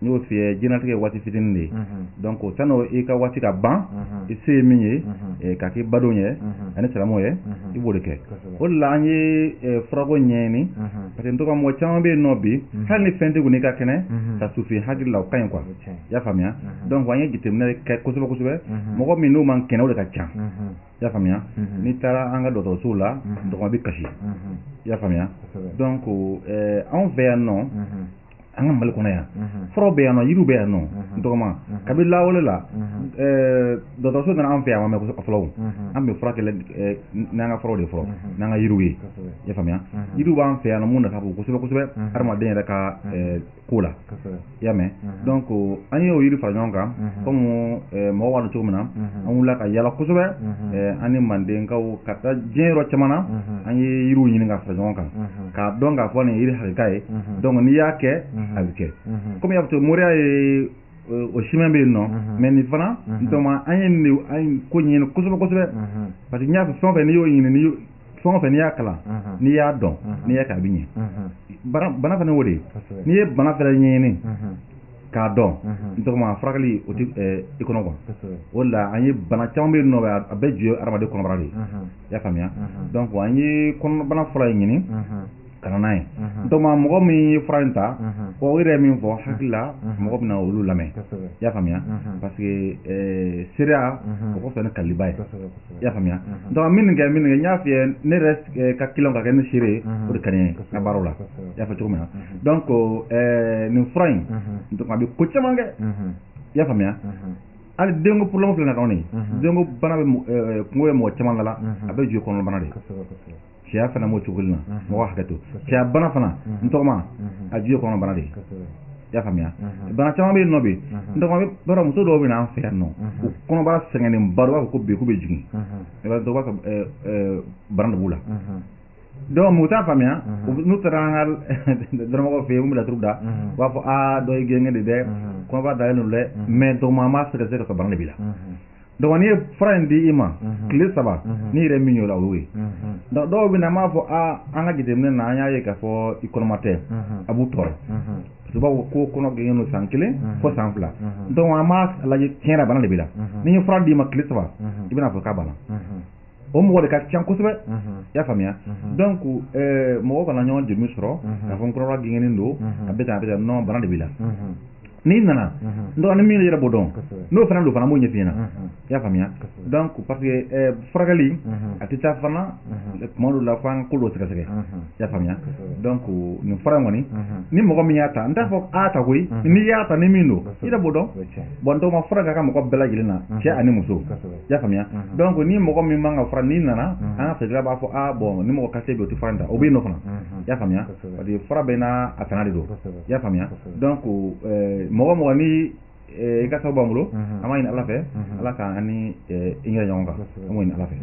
n y'o f'i ye diɲɛlatigɛ ye waati fitinin de ye donc san'o i ka waati ka ban i se ye min ye k'a k'i badenw ye ani silamɛw ye i b'o de kɛ o de la an ye furako ɲɛɲini parce que n tɔgɔ mɔgɔ caman bɛ yen nɔ bi hali ni fɛn tɛ n'i ka kɛnɛ ka sufi hakili la o ka ɲi quoi i y'a faamuya donc an ye jateminɛ kɛ kosɛbɛ kosɛbɛ mɔgɔ min n'o man kɛnɛ o de ka ca i y'a faamuya n'i taara an ka dɔgɔtɔrɔsow la dɔgɔma bɛ kasi i y'a faamuya donc anw fɛ yan nɔ an ka mali kɔnɔ yan furaw bɛ yan nɔ yiriw bɛ yan nɔ n tɔgɔma kabini lawale la dɔgɔtɔrɔso nana an fɛ yan mɛ fɔlɔ an bɛ furakɛ n'an ka furaw de fɔlɔ n'an ka yiriw ye i y'a faamuya yiriw b'an fɛ yan nɔ mun nafa bon kosɛbɛ kosɛbɛ adamaden yɛrɛ ka ko la i y'a mɛn donc an y'o yiri fara ɲɔgɔn kan comme mɔgɔw b'a dɔn cogo min na an wulila ka yala kosɛbɛ an ni mandenkaw ka taa diɲɛ yɔrɔ caman na an ye yiriw ɲini ka fara ɲɔgɔn kan k'a dɔn k'a fɔ nin yiri hakilika ye donc n'i y'a kɛ a bɛ kɛ comme y'a fɔ moriya ye o siman bɛ yen nɔ mais nin fana donc an ye ko ɲini kosɛbɛ kosɛbɛ parce que n y'a fɔ fɛn o fɛn n'i y'o ɲini fɛn o fɛn n'i y'a kalan n'i y'a dɔn n'i y'a kɛ a bɛ ɲɛ bana fana o de ye n'i ye bana fana ɲɛɲini k'a dɔn n tɔgɔma furakɛli o tɛ i kɔnɔ quoi o de la an ye bana caman bɛ yen nɔ a bɛɛ ju ye adamaden kɔnɔbara de ye i y'a faamuya donc an ye kɔnɔbana fɔlɔ in ɲini ka na n'a ye donc mɔgɔ min ye fura in ta o yɛrɛ min fɔ hakili la mɔgɔ bɛna olu lamɛn i y'a faamuya parce que seereya o kɔfɛ ni kaliba ye i y'a faamuya donc min kɛ n y'a f'i ye ne yɛrɛ ka client ka kɛ ne seere ye o de ka di n ye n ka baaraw la i y'a fɔ cogo min na donc nin fura in donc a bɛ ko caman kɛ i y'a faamuya hali denko problème filɛ na k'anw ye denko bana bɛ kungo ye mɔgɔ caman la a bɛ ju kɔnɔbana de cɛya fana m'o cogo la mɔgɔ hakɛ to cɛya bana fana n tɔgɔma a ju ye kɔnɔbana de ye i y'a faamuya bana caman bɛ yen nɔ bi n tɔgɔma b'a muso dɔw bɛ na an fɛ yan nɔ u kɔnɔbara sɛgɛnnen ba dɔ b'a fɔ ko bi k'u bɛ jigin dɔw b'a fɔ bana de b'u la donc mɔgɔ t'a faamuya n'u taara an ka dɔrɔmɔgɔw fɛ yen mun bɛ laturu da u b'a fɔ dɔ ye gɛngɛ de dɛ kɔnɔbara dayɛlɛn don dɛ mais dɔgɔma an b'a sɛgɛsɛgɛ ka sɔrɔ bana de b'i la donc n'i ye fura in di i ma tile 3 n'i yɛrɛ min y'o la o y'o ye donc dɔw bɛ na an b'a fɔ an ka jateminɛ na an y'a ye k'a fɔ i kɔnɔma tɛ a b'u tɔɔrɔ parce que u b'a fɔ ko kɔnɔ gɛngɛn don san 1 fo san 2 donc an b'a lajɛ tiɲɛ yɛrɛ bana de b'i la n'i ye fura d'i ma tile 3 i bɛna fɔ k'a banna o mɔgɔ de ka ca kosɛbɛ i y'a faamuya donc mɔgɔw kana ɲɔgɔn jɛmu sɔrɔ k'a fɔ n kɔnɔbara gɛngɛnen don a bɛ tan non bana de b'i la n'i nana donc ni min yɛrɛ b'o dɔn n'o fana don fana b'o ɲɛf'i ɲɛna i y'a faamuya donc parce que furakɛli a tɛ taa fana tuma dɔw la f'an ko dɔ sɛgɛsɛgɛ i y'a faamuya donc nin fura in kɔni ni mɔgɔ min y'a ta n t'a fɔ a ta koyi n'i y'a ta ni min don i yɛrɛ b'o dɔn bon donc fura ka kan mɔgɔ bɛɛ lajɛlen na cɛ ani muso i y'a faamuya donc ni mɔgɔ min man ka fura n'i nana an ka feerekɛla b'a fɔ bon ni mɔgɔ kase bɛ o tɛ fura in ta o bɛ yen nɔ fana i y'a faamuya parce que fura bɛɛ n'a a tana de don i y'a faamuya donc mɔgɔ mɔgɔ ni i ka sababu b'an bolo an b'a ɲini ala fɛ ala k'an ni i yɛrɛ ɲɔgɔn kan an b'o ɲini ala fɛ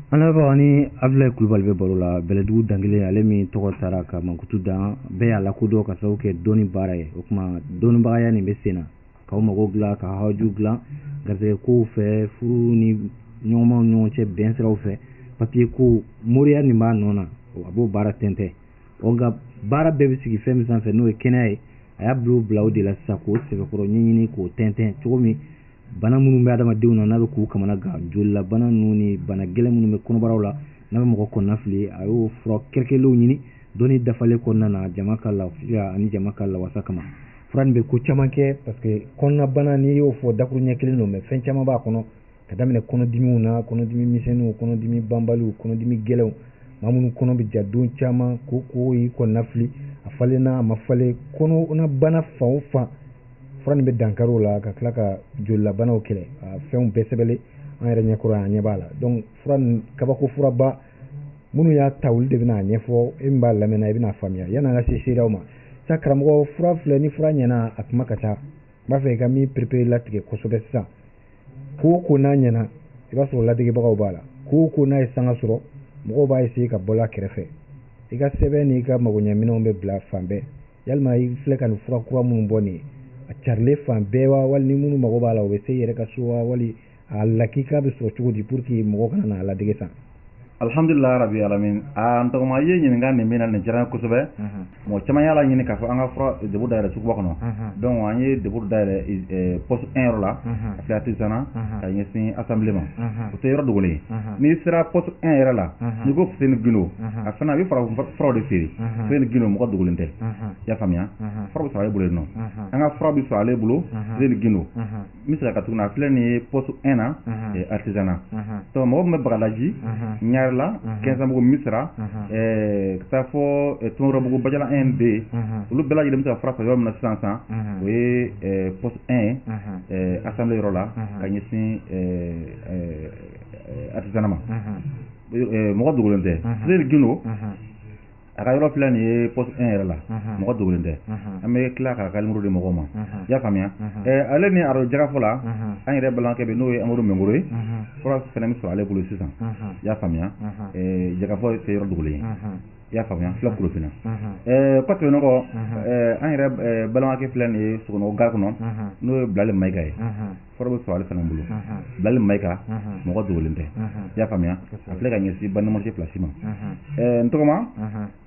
an lamɛnbagaw ni Abdulaye Kulubali bɛ baro la Bɛlɛdugu Dangele ale min tɔgɔ taara ka mankutu dan bɛɛ y'a lakodɔn ka sababu kɛ dɔnni baara ye o tuma dɔnnibagaya nin bɛ sen na k'aw mago dilan ka haju dilan garisɛgɛ kow fɛ furu ni ɲɔgɔnmaw ɲɔgɔn cɛ bɛn siraw fɛ papiye ko moriya nin b'a nɔ na a b'o baara tɛntɛn nka baara bɛɛ bɛ sigi fɛn min sanfɛ n'o ye kɛnɛya ye a y'a bila o de la sisan k'o sɛbɛkɔrɔ ɲɛɲini k'o tɛntɛn cogo min bana minnu bɛ adamadenw na n'a bɛ k'u kamana gan jolila bana ninnu ni bana gɛlɛn minnu bɛ kɔnɔbaraw la n'a bɛ mɔgɔ kɔnɔna fili a y'o fura kɛrɛkɛlenw ɲini dɔnni dafalen kɔnɔna na jama ka lafiya ani jama ka lawasa kama fura nin bɛ ko caman kɛ parce que kɔnɔnabana n'i y'o fɔ dakuru ɲɛ kelen don mais fɛn caman b'a kɔnɔ ka daminɛ kɔnɔdimiw na kɔnɔdimi misɛnninw kɔnɔdimi banbaliw kɔnɔdimi gɛlɛnw maa minnu kɔnɔ bɛ ja don caman ko y'i kɔnɔna fili a falenna a ma falen kɔnɔbana fan o fan fura nin bɛ dankari o la ka tila ka jolilabanaw kɛlɛ a fɛnw bɛɛ sɛbɛnlen an yɛrɛ ɲɛkɔrɔ yan ɲɛ b'a la donc fura nin kabako furaba minnu y'a ta olu de bɛna ɲɛfɔ e min b'a lamɛnna i bɛna faamuya yan'an ka se seerew ma sa karamɔgɔ fura filɛ ni fura ɲɛna a kuma ka ca n b'a fɛ i ka min perepere latigɛ kosɛbɛ sisan ko n'a ɲɛna i b'a sɔrɔ ladegibagaw b'a la ko n'a ye sanga sɔrɔ mɔgɔw b'a essayer ka bɔl'a kɛrɛfɛ i ka sɛbɛn n'i ka magoɲɛminɛnw bɛ bila fan bɛɛ yalima i filɛ ka nin fura kura minnu bɔ nin ye a carilen fan bɛɛ wa wali ni minnu mago b'a la o bɛ se i yɛrɛ ka so wa wali a lakika bɛ sɔrɔ cogo di pour que mɔgɔ kana n'a ladege san alhamdulillah rabbi alamin an tɔgɔma ye ɲininka nin min na nin diyara kosɛbɛ mɔgɔ caman y'a la ɲini k'a fɔ an ka fura debu dayɛlɛ suguba kɔnɔ donc an ye debu dayɛlɛ poste 1 yɔrɔ la ka se artisanat ka ɲɛsin assemblée ma o tɛ yɔrɔ dogolen n'i sera poste 1 yɛrɛ la n'i ko Fuseni Gindo a fana a bɛ furaw de feere Fuseni Gindo mɔgɔ dogolen tɛ i y'a faamuya fura bɛ sɔrɔ ale bolo yen nɔ an ka fura bɛ sɔrɔ ale bolo Fuseni Gindo n bɛ se ka tuguni a filɛ nin ye poste 1 na artisanat donc mɔgɔ min bɛ Bagadaji la 15 bugu misra ka taa fɔ Tonorobugu Bajala 1B olu bɛɛ lajɛlen bɛ se ka fura sɔrɔ yɔrɔ min na sisan o ye poste 1 assemblée yɔrɔ la ka ɲɛsin artisanat ma mɔgɔ dogolen tɛ Fuseni Gindo a ka yɔrɔ filɛ nin ye poste 1 yɛrɛ la mɔgɔ dogolen tɛ an bɛ tila k'a ka numéro di mɔgɔw ma i y'a faamuya ale ni arajo jagafɔ la an yɛrɛ balimakɛ bɛ n'o ye Amadu Mengoro ye fura fɛnɛ bɛ sɔrɔ ale bolo sisan i y'a faamuya jagafɔ tɛ yɔrɔ dogolen i y'a faamuya fila Kulofina kɔ tɛmɛnen kɔ an yɛrɛ balimakɛ filɛ nin ye Sogonɔgɔ gare kɔnɔ n'o ye Bilali Mayiga ye fura bɛ sɔrɔ ale fana bolo Bilali Mayiga mɔgɔ dogolen tɛ i y'a faamuya a filɛ ka ɲɛsin Bandemɔrɔsi place ma n tɔgɔma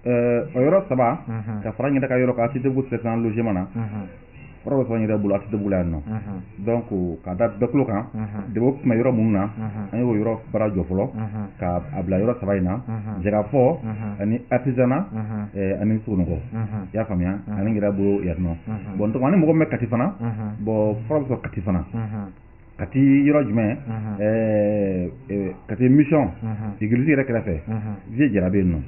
o yɔrɔ 3 ka fara ɲɛda ka yɔrɔ ka Asitebugu second logement na fura bɛ sɔrɔ n yɛrɛ bolo Asitebugu la yan nɔ donc ka da bɛɛ tulo kan debu tun bɛ yɔrɔ minnu na an y'o yɔrɔ baara jɔ fɔlɔ ka a bila yɔrɔ 3 in na Jagafɔ ani artisanat ani Sogonɔgɔ i y'a faamuya ani n yɛrɛ bolo yan nɔ bon n tɔgɔma ani mɔgɔ min bɛ Kati fana bon fura bɛ sɔrɔ Kati fana Kati yɔrɔ jumɛn Kati mission église yɛrɛ kɛrɛfɛ vie Jara bɛ yen nɔ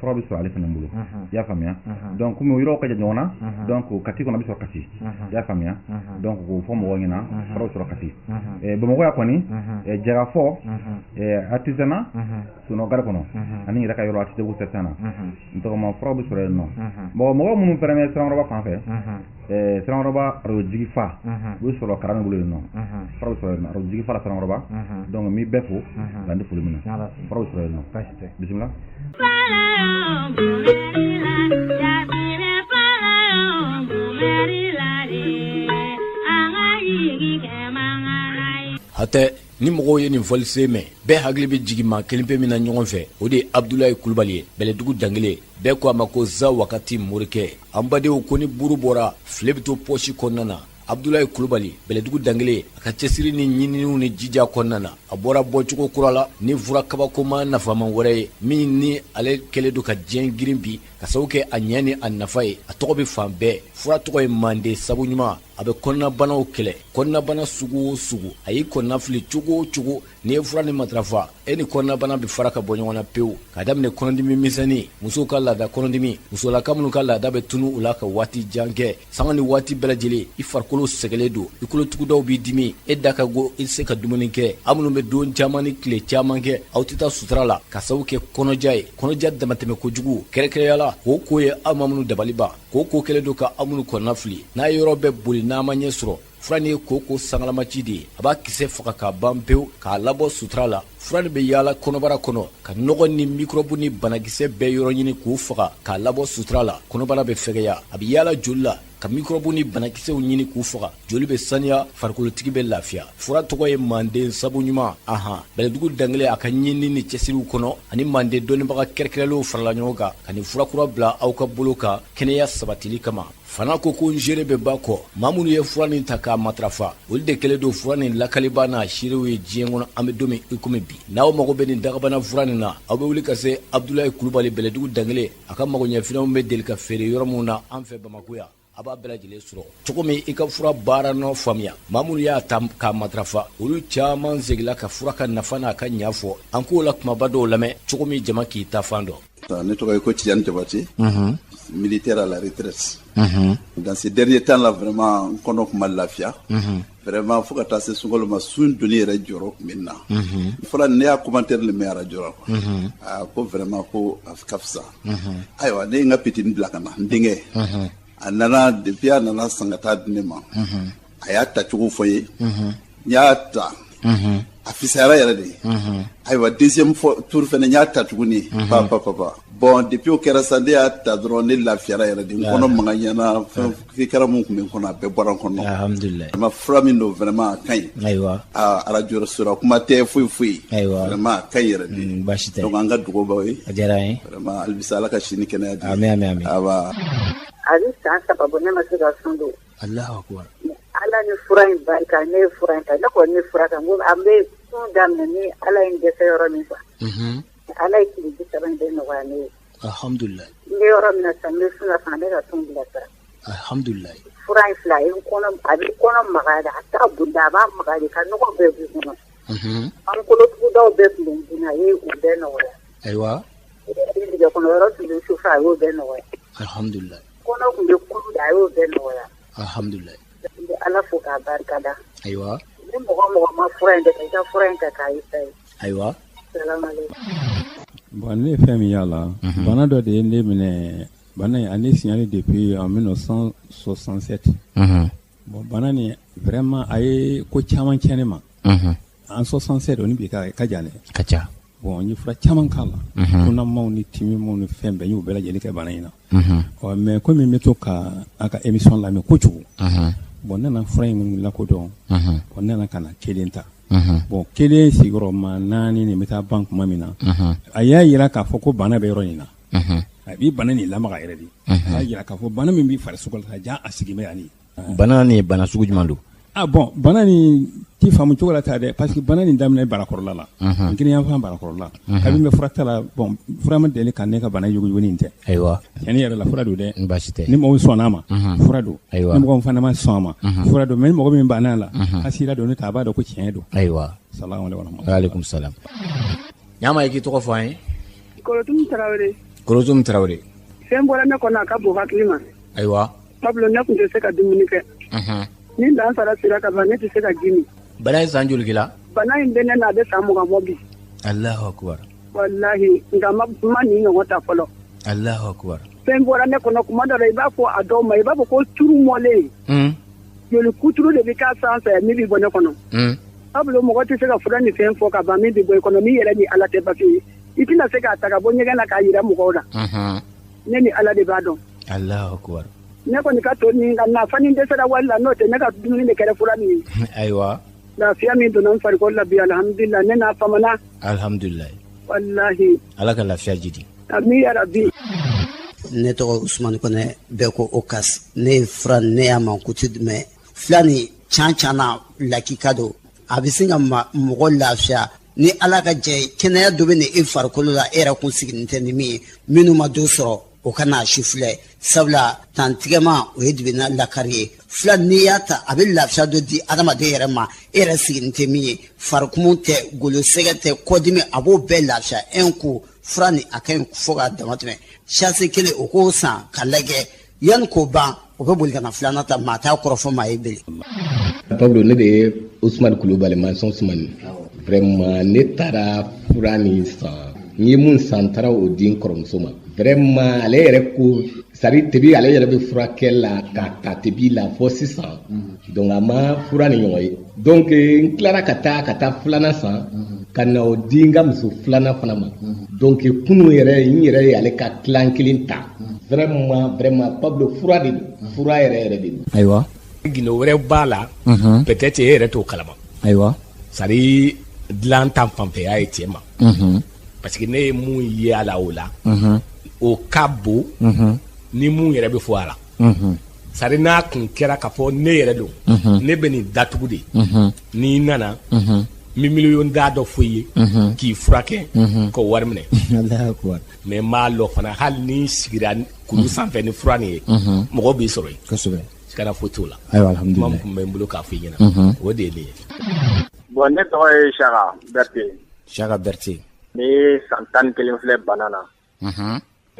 fura bɛ sɔrɔ ale fana bolo i y'a faamuya donc komi yɔrɔw ka jan ɲɔgɔn na donc Kati kɔnɔ bɛ sɔrɔ Kati i y'a faamuya donc k'o fɔ mɔgɔw ɲɛna fura bɛ sɔrɔ Kati Bamakɔ yan kɔni Jagafɔ artisanat Sogonɔgɔ gare kɔnɔ ani yɛrɛ ka yɔrɔ Asitebugu secteur na n tɔgɔma fura bɛ sɔrɔ yen nɔ bon mɔgɔ minnu fɛnɛ bɛ Sirankɔrɔba fan fɛ Sirankɔrɔba arajo jigi fa u bɛ sɔrɔ Karani bolo yen nɔ fura bɛ sɔrɔ yen nɔ arajo jigi fa la Sirankɔrɔba donc n b'i bɛɛ fo ka n di foli min na fura bɛ sɔrɔ yen nɔ bisimila hatɛ ni mɔgɔw ye nin fɔlisen mɛn bɛɛ hakili bɛ jigin maa kelen pe min na ɲɔgɔn fɛ o de ye Abdulayi Kulubali ye Bɛlɛdugu dangele bɛɛ ko a ma ko za wakati morikɛ an badenw ko ni buru bɔra file bɛ to pɔsi kɔnɔna na Abdulayi Kulubali Bɛlɛdugu dangele a ka cɛsiri ni ɲininiw ni jija kɔnɔna na a bɔra bɔcogo kura la ni fura kabakoma nafaman wɛrɛ ye min ni ale kɛlen don ka diɲɛ girin bi ka sababu kɛ a ɲɛ ni a nafa ye a tɔgɔ bɛ fan bɛɛ fura tɔgɔ ye mande sabu ɲuman a bɛ kɔnɔnabanaw kɛlɛ kɔnɔnabana sugu o sugu a y'i kɔnɔna fili cogo o cogo n'i ye fura ni matarafa e ni kɔnɔnabana bɛ fara ka bɔ ɲɔgɔn na pewu ka daminɛ kɔnɔdimi misɛnnin musow ka laada kɔnɔdimi musolaka minnu ka laada bɛ tunu u la ka waati jan kɛ sanga ni waati bɛɛ lajɛlen i farikolo sɛgɛlen don i kolotugudaw b'i dimi e da ka go i tɛ se ka dumuni kɛ aw minnu bɛ don caman ni tile caman kɛ aw tɛ taa sutura la ka sababu kɛ kɔnɔja ye kɔnɔja damatɛmɛ kojugu kɛrɛkɛrɛnyala ko ye aw ma minnu dabali ban ko kɛlen don ka aw minnu kɔnɔna fili n'a ye yɔrɔ bɛɛ boli n'a ma ɲɛ sɔrɔ fura nin ye koko sangalamaci de ye a b'a kisɛ faga k'a ban pewu k'a labɔ sutura la fura nin bɛ yaala kɔnɔbara kɔnɔ ka nɔgɔ ni microbe ni banakisɛ bɛɛ yɔrɔ ɲini k'u faga k'a labɔ sutura la. Kɔnɔbara bɛ fɛgɛya, a bɛ yaala joli la ka microbe ni banakisɛw ɲini k'u faga. Joli bɛ saniya, farikolotigi bɛ lafiya. Fura tɔgɔ ye Manden sabu ɲuman. Bɛlɛdugu dangele a ka ɲini ni cɛsiriw kɔnɔ ani Manden dɔnnibaga kɛrɛkɛrɛnlenw farala ɲɔgɔn kan ka nin fura kura bila aw ka bolo kan kɛnɛya sabatili kama. Fana ko ko nzere bɛ ba kɔ. Maa minnu ye fura nin ta k'a matarafa, olu de kɛlen don fura nin lakaliba n'a seerew ye diɲɛ kɔnɔ an bɛ don min i komi bi. N'aw mago bɛ nin dagabana fura nin na, aw bɛ wuli ka se Abdulayi Kulubali Bɛlɛdugu dangele a ka magoɲɛfinɛw bɛ deli ka feere yɔrɔ minnu na an fɛ Bamako yan. A b'a bɛɛ lajɛlen sɔrɔ cogo min i ka fura baara nɔ faamuya. Maa minnu y'a ta k'a matarafa, olu caman segila ka fura ka nafa n'a ka ɲa fɔ. An k'o la kumaba dɔw lamɛn cogo min jama k'i ta fan dɔn. Ne tɔgɔ ye ko Tidiane Jabate, militaire à la retraite. Dans ces derniers temps-là, vraiment, n kɔnɔ tun ma lafiya. Vraiment, fo ka taa se sunkalo ma sun donni yɛrɛ jɔrɔ tun bɛ n na. Fɔlɔ ne y'a commentaire le mɛn radio la quoi. Ko vraiment ko a ka fisa. Ayiwa, ne ye n ka petini bila ka na, n denkɛ. A nana depuis a nana san ka taa di ne ma. A y'a ta cogo fɔ ye. N y'a ta. A fisayara yɛrɛ de. Ayiwa, deuxième tour fɛnɛ n y'a ta tuguni. Papa. Bon, depuis o kɛra sa ne y'a ta dɔrɔn ne lafiyara yɛrɛ de. N kɔnɔ maga ɲɛna, fɛn kɛra mun tun bɛ n kɔnɔ a bɛɛ bɔra n kɔnɔ. Alhamdulilayi. Ma fura min don vraiment a ka ɲi. Ayiwa. Radio sora kuma tɛ foyi. Ayiwa. Vraiment a ka ɲi yɛrɛ de. Baasi tɛ. Donc an ka dugawu b'aw ye. A diyara an ye. Vraiment halisa Ala ka si ni kɛnɛya di. Amin. Aba. Ali san saba bɔ ne ma se ka sun don. Allahu akbar. Ala ni fura in barika ne ye fura in ta ne kɔni ni fura kan an bɛ sun daminɛ ni Ala in dɛsɛ yɔrɔ min fɛ. Ala ye tile 30 de nɔgɔya ne ye. Alhamdulilayi. N bɛ yɔrɔ min na sisan n bɛ sun na fan ne ka sun bila sira. Alhamdulilayi. Fura in filɛ a ye a bɛ kɔnɔ magaya de a t'a bunda a b'a magaya de ka nɔgɔ bɛɛ b'u kɔnɔ. An kolotugudaw bɛɛ tun bɛ n dun a ye u bɛɛ nɔgɔya. Ayiwa. Tigɛ kɔnɔ yɔrɔ tun bɛ sufɛ a y'o bɛɛ nɔgɔya. Alhamdulilayi. Kɔnɔ tun bɛ kuru de a y'o bɛɛ nɔgɔya. Alhamdulilayi. N bɛ Ala fo k'a barikada. Ayiwa. Ni mɔgɔ ma fura in kɛ i ka fura in kɛ k'a yi fɛ. Ayiwa. Salamaleykum. Bon, ne ye fɛn min y'a la, bana dɔ de ye ne minɛ, bana in a ne signalé depuis en 1967. Bon, bana nin vraiment a ye ko caman kɛ ne ma. En 67 o ni bi ka jan dɛ. Ka ca. Bon, n ye fura caman k'a la. Kunnamaw ni timimaw ni fɛn bɛɛ n y'o bɛɛ lajɛlen kɛ bana in na. Mais komi n bɛ to ka a ka émission lamɛn kojugu. Bon, ne nana fura in lakodɔn. Bon, ne nana ka na kelen ta. Bon, kelen sigiyɔrɔma 4 nin bɛ taa ban kuma min na. A y'a yira k'a fɔ ko bana bɛ yɔrɔ in na. A b'i bana nin lamaga yɛrɛ de. A y'a yira k'a fɔ bana min b'i farisogo la ka ja a sigi bɛ yan nin. Bana nin ye bana sugu jumɛn don? Bon, bana nin ti faamu cogo la ta dɛ parce que bana nin daminɛ barakɔrɔla la. N kelen y'an fan barakɔrɔla. Kabini bɛ fura ta la, bon, fura ma deli ka ne ka bana yuguyugu nin tɛ. Ayiwa. Yanni yɛrɛ la fura don dɛ. Baasi tɛ. Ni mɔgɔw sɔnn'a ma, fura don. Ayiwa. Ni mɔgɔw fana ma sɔn a ma, fura don. Mais ni mɔgɔ min banna la, a sira don ne ta a b'a dɔn ko tiɲɛ don. Ayiwa. Salamu alaikum. Waalaikum salam. Ɲama i k'i tɔgɔ fɔ an ye? Kolotum Tarawele. Fɛn bɔra ne kɔnɔ a ka bon hakili ma. Ayiwa. Pablo ne tun tɛ se ka dumuni kɛ. Ni lansara sera ka ban ne tɛ se ka dimi. Bana in san joli k'i la? Bana in bɛ ne na a bɛ san 20 bɔ bi. Allahu akbar. Wallahi nka ma nin ɲɔgɔn ta fɔlɔ. Allahu akbar. Fɛn bɔra ne kɔnɔ kuma dɔ la i b'a fɔ a dɔw ma i b'a fɔ ko turu mɔlen. Joli kuturu de bɛ k'a sanfɛ min bɛ bɔ ne kɔnɔ. Pablo mɔgɔ tɛ se ka fura ni fɛn fɔ ka ban min bɛ bɔ i kɔnɔ min yɛrɛ ni Ala tɛ parce que i tɛna se k'a ta ka bɔ ɲɛgɛn na k'a jira mɔgɔw la. Ne ni Ala de b'a dɔn. Allahu akbar. Ne kɔni ka to nin ka nafa nin dɛsɛra wari la n'o tɛ ne ka dumuni de kɛra fura nin ye. Ayiwa. Lafiya min donna n farikolo la bi alhamdulilah ne n'a faamana. Alhamdulilayi. Wallahi. Ala ka lafiya jidi. Ami ya Rabbi. Ne tɔgɔ Usmani Kɔnɛ bɛɛ ko Okas. Ne ye fura ne y'a mankutu mɛ fila ni can na lakika don a bɛ se ka mɔgɔ lafiya ni Ala ka jɛ ye kɛnɛya dɔ bɛ nin e farikolo la e yɛrɛ kun sigilen tɛ ni min ye minnu ma dɔ sɔrɔ o ka n'a si filɛ sabula tantigɛma o ye dibina lakari ye fila n'i y'a ta a bɛ lafiya dɔ di adamaden yɛrɛ ma e yɛrɛ sigilen tɛ min ye farikumu tɛ golosɛgɛ tɛ kɔdimi a b'o bɛɛ lafiya ko fura ni a ka ɲi fo k'a dama tɛmɛ sase kelen o k'o san ka lajɛ yanni k'o ban o bɛ boli ka na filanan ta maa t'a kɔrɔ fɔ maa ye bele. Pablo ne de ye Usmani Kulubali Manson Usmani vraiment ne taara fura nin san n ye mun san taara o di n kɔrɔmuso ma vraiment ale yɛrɛ ko sari tebi ale yɛrɛ bɛ furakɛ la ka ta tebi la fɔ sisan donc a ma fura ni ɲɔgɔn ye donc n tilara ka taa filanan san ka na o di n ka muso filanan fana ma donc kunu yɛrɛ n yɛrɛ ye ale ka tilan kelen ta vraiment Pablo fura de don fura yɛrɛ de don ayiwa gindo wɛrɛ b'a la peut-être e yɛrɛ t'o kalama ayiwa sari dilan ta fanfɛya ye cɛ ma parce que ne ye mun ye a la o la o ka bon ni mun yɛrɛ bɛ fɔ a la sari n'a kun kɛra k'a fɔ ne yɛrɛ don ne bɛ nin datugu de n'i nana mi miliyɔn da dɔ fɔ i ye k'i furakɛ k'o wari minɛ mais m'a lɔ fana hali ni sigira kulu sanfɛ ni fura nin ye mɔgɔ b'i sɔrɔ yen kosɛbɛ sigara foyi t'o la ayiwa alhamdulilayi kuma kun bɛ n bolo k'a fɔ i ɲɛna o de ye ne ye bon ne tɔgɔ ye Saka Berté Saka Berté ne ye san 11 filɛ bana na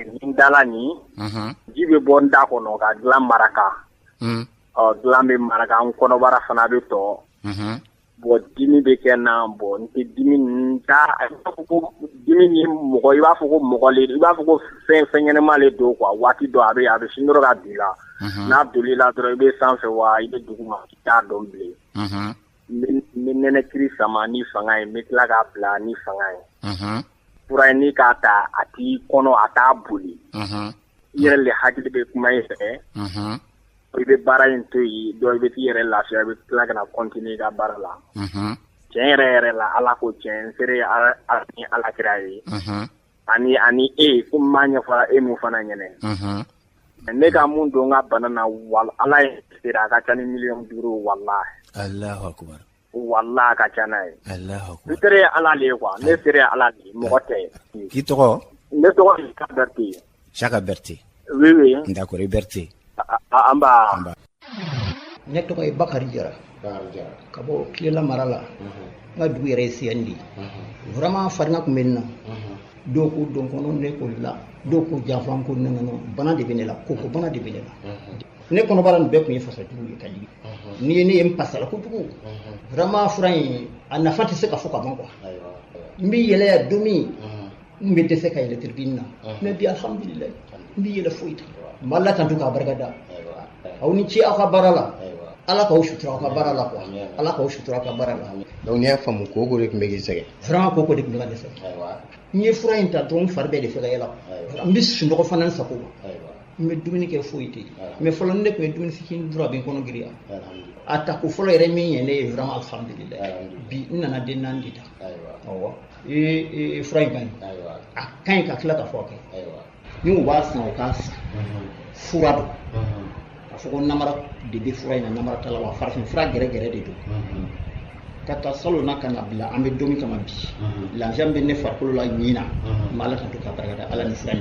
n dala nin ji bɛ bɔ n da kɔnɔ ka dilan maraka dilan bɛ maraka n kɔnɔbara fana bɛ tɔ bon dimi bɛ kɛ na bon n tɛ dimi dimi ni mɔgɔ i b'a fɔ ko mɔgɔ le i b'a fɔ ko fɛn ɲɛnama le don quoi waati dɔ a bɛ sin dɔrɔn ka bila n'a doli la dɔrɔn i bɛ sanfɛ wa i bɛ duguma i t'a dɔn bilen n bɛ nɛnɛ kiri sama ni fanga ye n bɛ tila k'a bila ni fanga ye fura ni k'a ta a t'i kɔnɔ a t'a boli i yɛrɛ le hakili bɛ kuma i fɛ i bɛ baara in to yen dɔw i bɛ t'i yɛrɛ lafiya i bɛ tila ka na continuer i ka baara la tiɲɛ yɛrɛ la ala ko tiɲɛ n sere ni ala kira ye ani e ko n m'a ɲɛfɔ e mun fana ɲɛnɛ ne ka mun don n ka bana na ala ye sera a ka ca ni 5 miliyɔn walahi Allahu akbar walahi a ka ca n'a ye Allahu akbar n sere ala le ye quoi ne sere ala de mɔgɔ tɛ k'i tɔgɔ ne tɔgɔ ye Saka Berté Saka Berté oui d'accord Berté an b'a ne tɔgɔ ye Bakari Jara ka bɔ Kilela mara la n ka dugu yɛrɛ ye Siyandi vraiment farinya kun bɛ n na dɔw ko don kɔnɔ ne ko la dɔw ko janfan ko ne kɔnɔ bana de bɛ ne la koko bana de bɛ ne la ne kɔnɔbara nin bɛɛ kun ye fasajugu ye ka jigin ni ye ne ye n pasala kojugu vraiment fura in a nafa tɛ se ka fɔ ka ban quoi n bɛ yɛlɛ don min n bɛ dɛsɛ ka yɛlɛ tribune na mais bi alhamdulilayi n bɛ yɛlɛ foyi tɛ n b'a la tanto k'a barikada aw ni ce aw ka baara la ala k'aw sutura aw ka baara la quoi ala k'aw sutura aw ka baara la donc n'i y'a faamu koko de tun bɛ k'i sɛgɛn vraiment koko de tun bɛ ka dɛsɛ n ye fura in ta dɔrɔn n fari bɛɛ de fɛ ka yɛlɛ n bɛ sunɔgɔ fana n sago n bɛ dumuni kɛ foyi tɛ mais fɔlɔ ne tun ye dumuni fitinin dɔrɔn a bɛ n kɔnɔ giriya a ta ko fɔlɔ yɛrɛ min ye ne ye vraiment alhamdulilayi bi n nana den 4 de ta awɔ fura in ka ɲi a ka ɲi ka tila ka fɔ a kɛ ni u b'a san u k'a san fura don a fɔ ko namara de bɛ fura in na namara t'a la wa farafin fura gɛrɛ de don ka taa salon na ka na bila an bɛ don min kama bi lafiya bɛ ne farikolo la ɲin na n bɛ ala ka to ka barikada ala ni fura in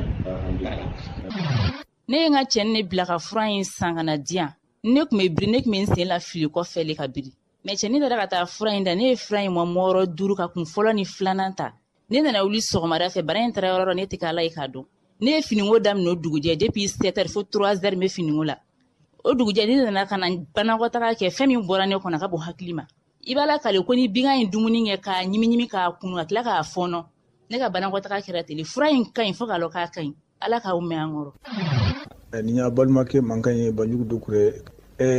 ne ye n ka cɛni ne bila ka fura in san ka na di yan ne tun bɛ biri ne tun bɛ n sen la fili kɔfɛ le ka biri mais cɛni taara ka taa fura in da ne ye fura in mɔmɔrɔ 5 ka kun fɔlɔ ni filanan ta ne nana wuli sɔgɔmada fɛ bara in taara yɔrɔ ne tɛ k'ala ye k'a dɔn ne ye finiko daminɛ o dugujɛ depuis 7 heures fo 3 heures n bɛ finiko la o dugujɛ ne nana ka na banakɔtaga kɛ fɛn min bɔra ne kɔnɔ ka bɔ hakili ma i b'a la kale ko ni binga in dumuni kɛ k'a ɲimi k'a kunu ka tila k'a fɔnɔ ne ka banakɔtaga kɛra ten fura in ka ɲi fo k'a lɔ k'a ka ɲi ala k'aw mɛn an kɔrɔ ni y'a balimakɛ man kan ye Banjugu Dokure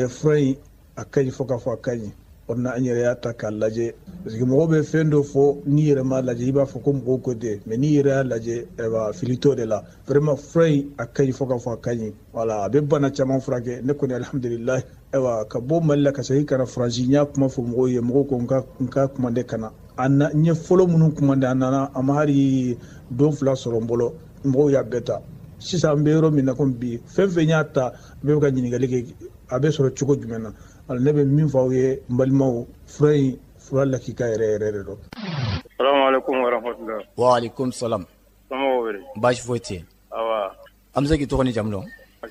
fura in a ka ɲi fo k'a fɔ a ka ɲi o na an yɛrɛ y'a ta k'a lajɛ parce que mɔgɔ bɛ fɛn dɔ fɔ n'i yɛrɛ m'a lajɛ i b'a fɔ ko mɔgɔw ko tɛ mais n'i yɛrɛ y'a lajɛ fili t'o de la vraiment fura in a ka ɲi fo k'a fɔ a ka ɲi voilà a bɛ bana caman furakɛ ne kɔni alhamdulilayi ayiwa ka bɔ Mali la ka segin ka na Faransi n y'a kuma fɔ mɔgɔw ye mɔgɔw ko n ka kumande ka na n ye fɔlɔ minnu kumande a nana a ma hali don 2 sɔrɔ n bolo mɔgɔw y'a bɛɛ ta sisan an bɛ yɔrɔ min na komi bi fɛn fɛn y'a ta n bɛ ka ɲininkali kɛ a bɛ sɔrɔ cogo jumɛn na alors ne bɛ min fɔ aw ye n balimaw fura lakika yɛrɛ de don. Salamualeykum wa rahmatulah. Wa aleykum salam. Somɔgɔw wele. Baasi foyi tɛ yen. Awa. An bɛ se k'i tɔgɔ ni jamu dɔn.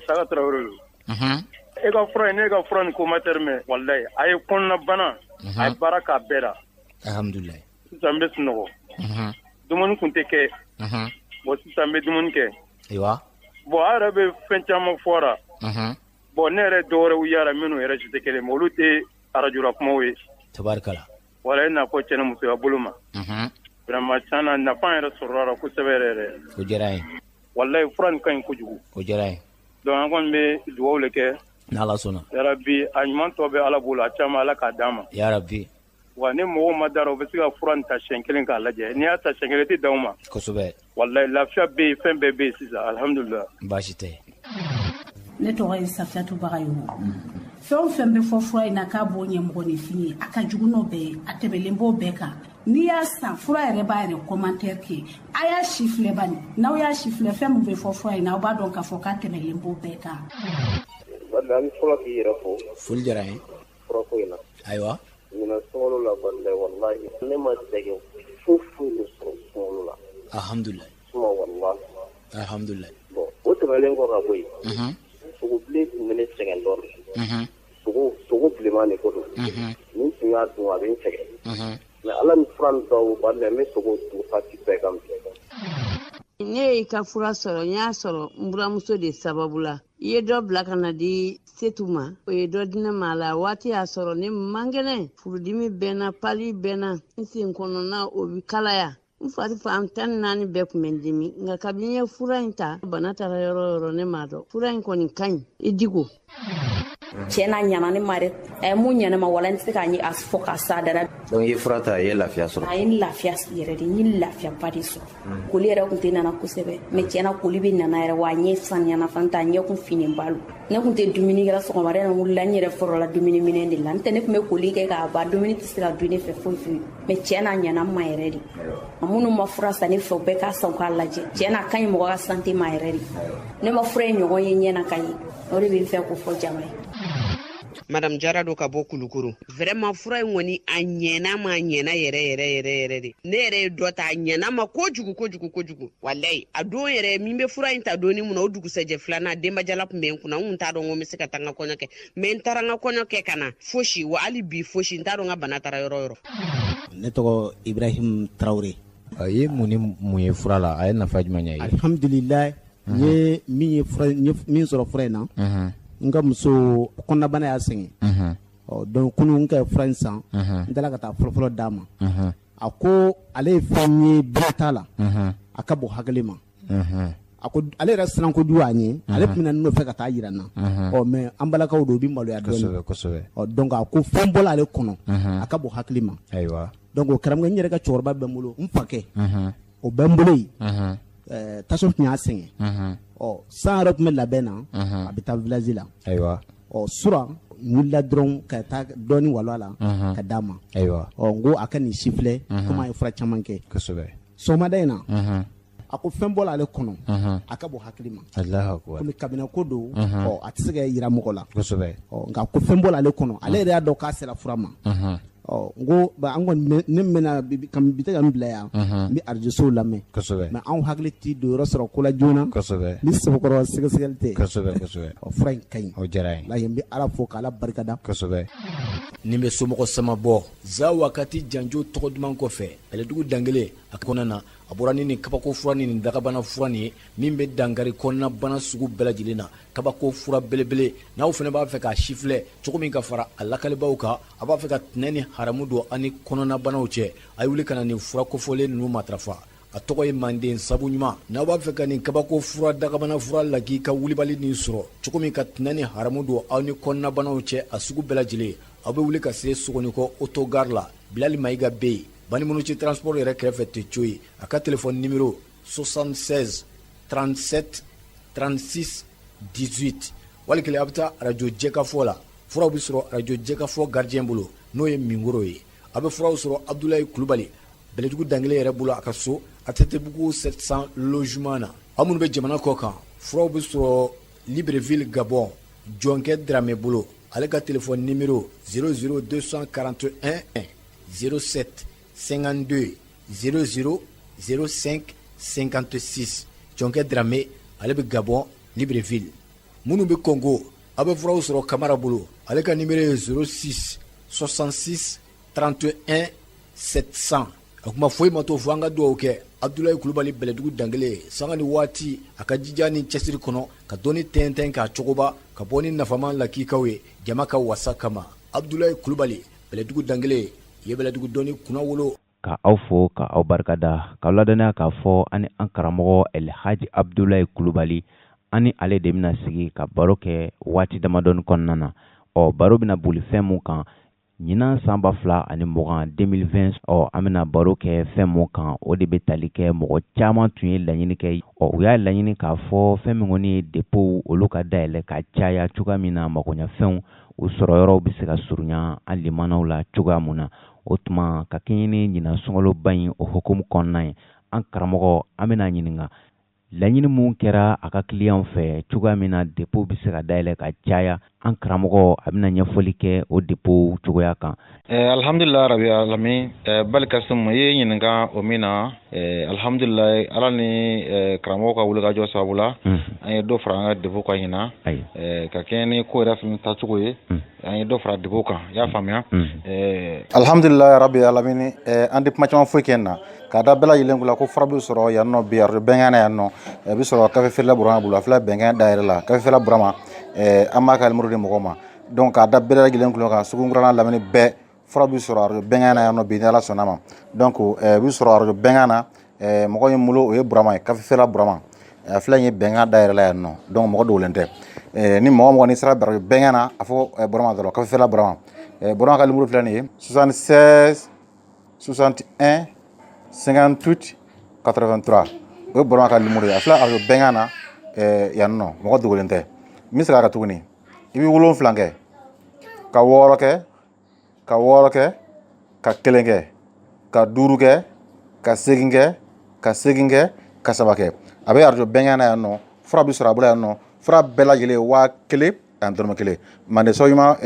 Saka Tarawele don. E ka fura in ne ka fura ni ko ma tɛrɛmɛ walayi a ye kɔnɔna bana a ye baara k'a bɛɛ la. Alhamdulilayi. Sisan n bɛ sunɔgɔ. Dumuni kun tɛ kɛ. Bon sisan n bɛ dumuni kɛ. Ayiwa. Bon a yɛrɛ bɛ fɛn caman fɔra. Bon ne yɛrɛ dɔwɛrɛw yara minnu yɛrɛ si tɛ kelen mais olu tɛ arajola kumaw ye. Tabarikala. Wala e n'a fɔ cɛ ni musoya bolo ma. Vraiment tiɲɛna nafa yɛrɛ sɔrɔla la kosɛbɛ yɛrɛ. O diyara n ye. Walayi fura nin ka ɲi kojugu. O diyara n ye. Donc an kɔni bɛ dugawu le kɛ. N'Ala sɔnna. Yarabi a ɲuman tɔ bɛ Ala bolo a caman Ala k'a d'an ma. Yarabi. wa ni mɔgɔw ma dara u bɛ se ka fura in ta siɲɛ kelen k'a lajɛ n'i y'a ta siɲɛ kelen tɛ d'aw ma kosɛbɛ wallahi lafiya bɛ yen fɛn bɛɛ bɛ yen sisan alhamdulillah baasi tɛ ne tɔgɔ ye Safiyatu Bagayogo fɛn o fɛn bɛ fɔ fura in na k'a b'o ɲɛ mɔgɔninfin ye a ka jugu n'o bɛɛ ye a tɛmɛlen b'o bɛɛ kan n'i y'a san fura yɛrɛ b'a yɛrɛ commentaire kɛ a y'a si filɛ bani n'aw y'a si filɛ fɛn min bɛ fɔ fura in na aw b'a dɔn k'a fɔ k'a tɛmɛlen b'o bɛɛ kan Madame fɔlɔ k'i yɛrɛ fɔ foli diyara n ye fura ko in na ayiwa ɲinan sunkalo la wallahi ne ma sɛgɛn foyi de sɔrɔ sunkalo la alhamdulilayi suma wallahi alhamdulilayi bon o tɛmɛlen kɔ ka bɔ yen sogobilen tun bɛ ne sɛgɛn dɔɔnin sogo bilenman de ko don ni tun y'a dun a bɛ n sɛgɛn mais ala ni fura nin dɔw b'a la n bɛ sogo dun fati bɛɛ kan ne y'i ka fura sɔrɔ n y'a sɔrɔ n buramuso de sababu la i ye dɔ bila ka na di Setu ma o ye dɔ di ne ma a la waati y'a sɔrɔ ne man kɛnɛ furudimi bɛnna pali bɛnna n sen kɔnɔna o bi kalaya n fari fan 14 bɛɛ kun bɛ n dimi nka kabini ye fura in ta bana taara yɔrɔ o yɔrɔ ne m'a dɔn fura in kɔni ka ɲi i digo cɛ n'a ɲana ne ma dɛ a ye mun ɲɛna ma wala n tɛ se k'a ɲɛ a fɔ k'a sa dara donc i ye fura ta i ye lafiya sɔrɔ a ye n lafiya yɛrɛ de n ye lafiyaba de sɔrɔ koli yɛrɛ kun tɛ nana kosɛbɛ mais tiɲɛna koli bɛ nana yɛrɛ wa a ɲɛ saniyana fana ta a ɲɛ kun finen balo ne kun tɛ dumuni kɛra sɔgɔmada na wulila n yɛrɛ fɔlɔla dumuni minɛ de la n tɛ ne kun bɛ koli kɛ k'a ban dumuni tɛ se ka dun ne fɛ foyi mais tiɲɛna a ɲana n ma yɛrɛ de a minnu ma fura san ne fɛ u bɛɛ k'a san k'a lajɛ tiɲɛna a ka ɲi mɔgɔ ka santé ma yɛrɛ de ne ma fura in ɲɔgɔn ye ɲɛna ka ye o de bɛ n fɛ k'o fɔ jama ye Madame Jarado ka bɔ Kulukoro vraiment fura in kɔni a ɲɛna ma ɲɛna yɛrɛ de ne yɛrɛ ye dɔ ta a ɲɛna ma kojugu wallahi a don yɛrɛ min bɛ fura in ta doni mun na o dugusɛjɛ filanan denbajala kun bɛ n kunna n kun t'a dɔn ko n bɛ se ka taa n ka kɔɲɔ kɛ mais n taara n ka kɔɲɔ kɛ ka na fosi wa hali bi fosi n t'a dɔn n ka bana taara yɔrɔ ne tɔgɔ Ibrahim Traoré a ye mun ye fura la a ye nafa jumɛn ɲɛ ye alhamdulillah n ye min sɔrɔ fura in na n ka muso kɔnɔnabana y'a sɛgɛn donc kunun n ka fura in san n taara ka taa fɔlɔfɔlɔ d'a ma a ko ale ye fɛn ye bɛɛ t'a la a ka bɔ hakili ma a ko ale yɛrɛ siran kojugu a ɲɛ ale tun bɛna nɔfɛ ka taa yira n na mais an balakaw don u bɛ maloya dɔɔnin donc a ko fɛn bɔra ale kɔnɔ a ka bɔ hakili ma donc o karamɔgɔ n yɛrɛ ka cɛkɔrɔba bɛ n bolo n fakɛ o bɛ n bolo yen taso tun y'a sɛgɛn san yɛrɛ tun bɛ labɛn na a bɛ taa village la sura n wulila dɔrɔn ka taa dɔɔnin walo a la ka d'a ma n ko a ka nin si filɛ komi a ye fura caman kɛ sɔgɔmada in na a ko fɛn bɔra ale kɔnɔ a ka bɔ hakili ma komi kabinɛ ko don a tɛ se ka yira mɔgɔ la nka ko fɛn bɔra ale kɔnɔ ale yɛrɛ y'a dɔn k'a sera fura ma n ko an kɔni ne mɛna bi tɛ ka n bila yan n bɛ arajosow lamɛn mais anw hakili tɛ don yɔrɔ sɔrɔ ko la joona ni sɛbɛkɔrɔ sɛgɛsɛgɛli tɛ fura in ka ɲi o diyara n ye layi n bɛ ala fo k'ala barikada nin bɛ somɔgɔ sama bɔ za wakati janjo tɔgɔ duman kɔfɛ bɛlɛdugu dangele a kɔnɔna na a bɔra ni nin kabako fura ni nin dagabana fura nin ye min bɛ dankari kɔnɔna bana sugu bɛɛ lajɛlen na kabako fura belebele n'aw fana b'a fɛ k'a si filɛ cogo min ka fara a lakalibaw kan a b'a fɛ ka tɛnɛ ni haramu don ani kɔnɔna banaw cɛ a ye wuli ka na nin fura kofɔlen ninnu matarafa a tɔgɔ ye manden sabu ɲuman n'aw b'a fɛ ka nin kabako fura dagabana fura laki ka wulibali nin sɔrɔ cogo min ka tɛnɛ ni haramu don aw ni kɔnɔna banaw cɛ a sugu bɛɛ lajɛlen aw bɛ wuli ka se Sogonikɔ autogare la Bilali Mayiga bɛ yen Bani Munuci transport yɛrɛ kɛrɛfɛ tɛ co ye a ka téléphone numéro 76 37 36 18 wali kelen a bɛ taa radio Jɛkafɔ la furaw bɛ sɔrɔ radio Jɛkafɔ gardien bolo n'o ye Mingoro ye a bɛ furaw sɔrɔ Abdoulaye Kulubali bɛlɛdugu dangele yɛrɛ bolo a ka so a Tɛtɛbugu 700 logement na aw minnu bɛ jamana kɔ kan furaw bɛ sɔrɔ Libreville Gabon Jɔnkɛ Dramé bolo ale ka téléphone numéro 00241 07 52 00 05 56 Jɔnkɛ Dramé ale bɛ Gabon Libreville minnu bɛ Congo a bɛ furaw sɔrɔ Kamara bolo ale ka numéro ye 06 66 31 700 a kuma foyi ma to fo an ka dugawu kɛ Abdoulaye Kulubali bɛlɛdugu dangele sanga ni waati a ka jija ni cɛsiri kɔnɔ ka dɔnni tɛntɛn k'a cogoba ka bɔ ni nafama lakikaw ye jama ka wasa kama Abdoulaye Kulubali bɛlɛdugu dangele ye bɛlɛdugu dɔnni kunna wolo ka aw fo ka aw barikada k'aw ladɔnniya k'a fɔ ani an karamɔgɔ Elhaji Abdoulaye Kulubali ani ale de bɛna sigi ka baro kɛ waati damadɔni kɔnɔna na baro bɛna boli fɛn mun kan ɲinan san 2020 an bɛna baro kɛ fɛn mun kan o de bɛ tali kɛ mɔgɔ caman tun ye laɲini kɛ u y'a laɲini k'a fɔ fɛn min kɔni ye dépôt olu ka dayɛlɛ ka caya cogoya min na magoɲɛfɛnw u sɔrɔ yɔrɔw bɛ se ka surunya an limanaw la cogoya mun na o tuma ka kɛɲɛ ni ɲinan sunkaloba in o hukumu kɔnɔna ye an karamɔgɔ an bɛna ɲininka laɲini mun kɛra a ka client fɛ cogoya min na dépôt bɛ se ka dayɛlɛ ka caya an karamɔgɔ a bɛna ɲɛfɔli kɛ o dépôt cogoya kan. Alhamdulillah rabbil alamin Balikasum ye ɲininka o min na alhamdulillah ala ni karamɔgɔ ka wuli ka jɔ sababu la an ye dɔ fara an ka dépôt kan ɲina ka kɛɲɛ ni ko yɛrɛ fɛnɛ tacogo ye an ye dɔ fara dépôt kan i y'a faamuya. Alhamdulillah rabbil alamin an tɛ kuma caman foyi kɛ na k'a da bɛɛ lajɛlen kunna ko fura bɛ sɔrɔ yan nɔ bi bɛnkɛn na yan nɔ bɛ sɔrɔ kafe feerela Burama bolo a filɛ bɛnkɛn dayɛlɛ la kafe feerela Burama an b'a ka numéro di mɔgɔw ma donc k'a da bɛɛ lajɛlen kunna kan Sugunkura n'a lamini bɛɛ fura bɛ sɔrɔ bɛnkɛn na yan nɔ bi ni Ala sɔnna ma donc bɛ sɔrɔ bɛnkɛn na mɔgɔ min bolo o ye Burama ye kafe feerela Burama a filɛ ye bɛnkɛn dayɛlɛ la yan nɔ donc mɔgɔ dogolen tɛ ni mɔgɔ ni sera bɛnkɛn na a fɔ Burama dɔrɔn kafe feerela Burama Burama ka numéro filɛ nin ye 76 61 58 83 o ye Burama ka numéro ye a filɛ arajo bɛnkɛn na yan nɔ mɔgɔ dogolen tɛ min se ka tuguni i bɛ 7 kɛ ka 6 kɛ ka 6 kɛ ka 1 kɛ ka 5 kɛ ka 8 kɛ ka 8 kɛ ka 7 kɛ a bɛ arajo bɛnkɛn na yan nɔ fura bɛ sɔrɔ a bolo yan nɔ fura bɛɛ lajɛlen 1000 ani dɔrɔmɛ 1 mande sɔgɔma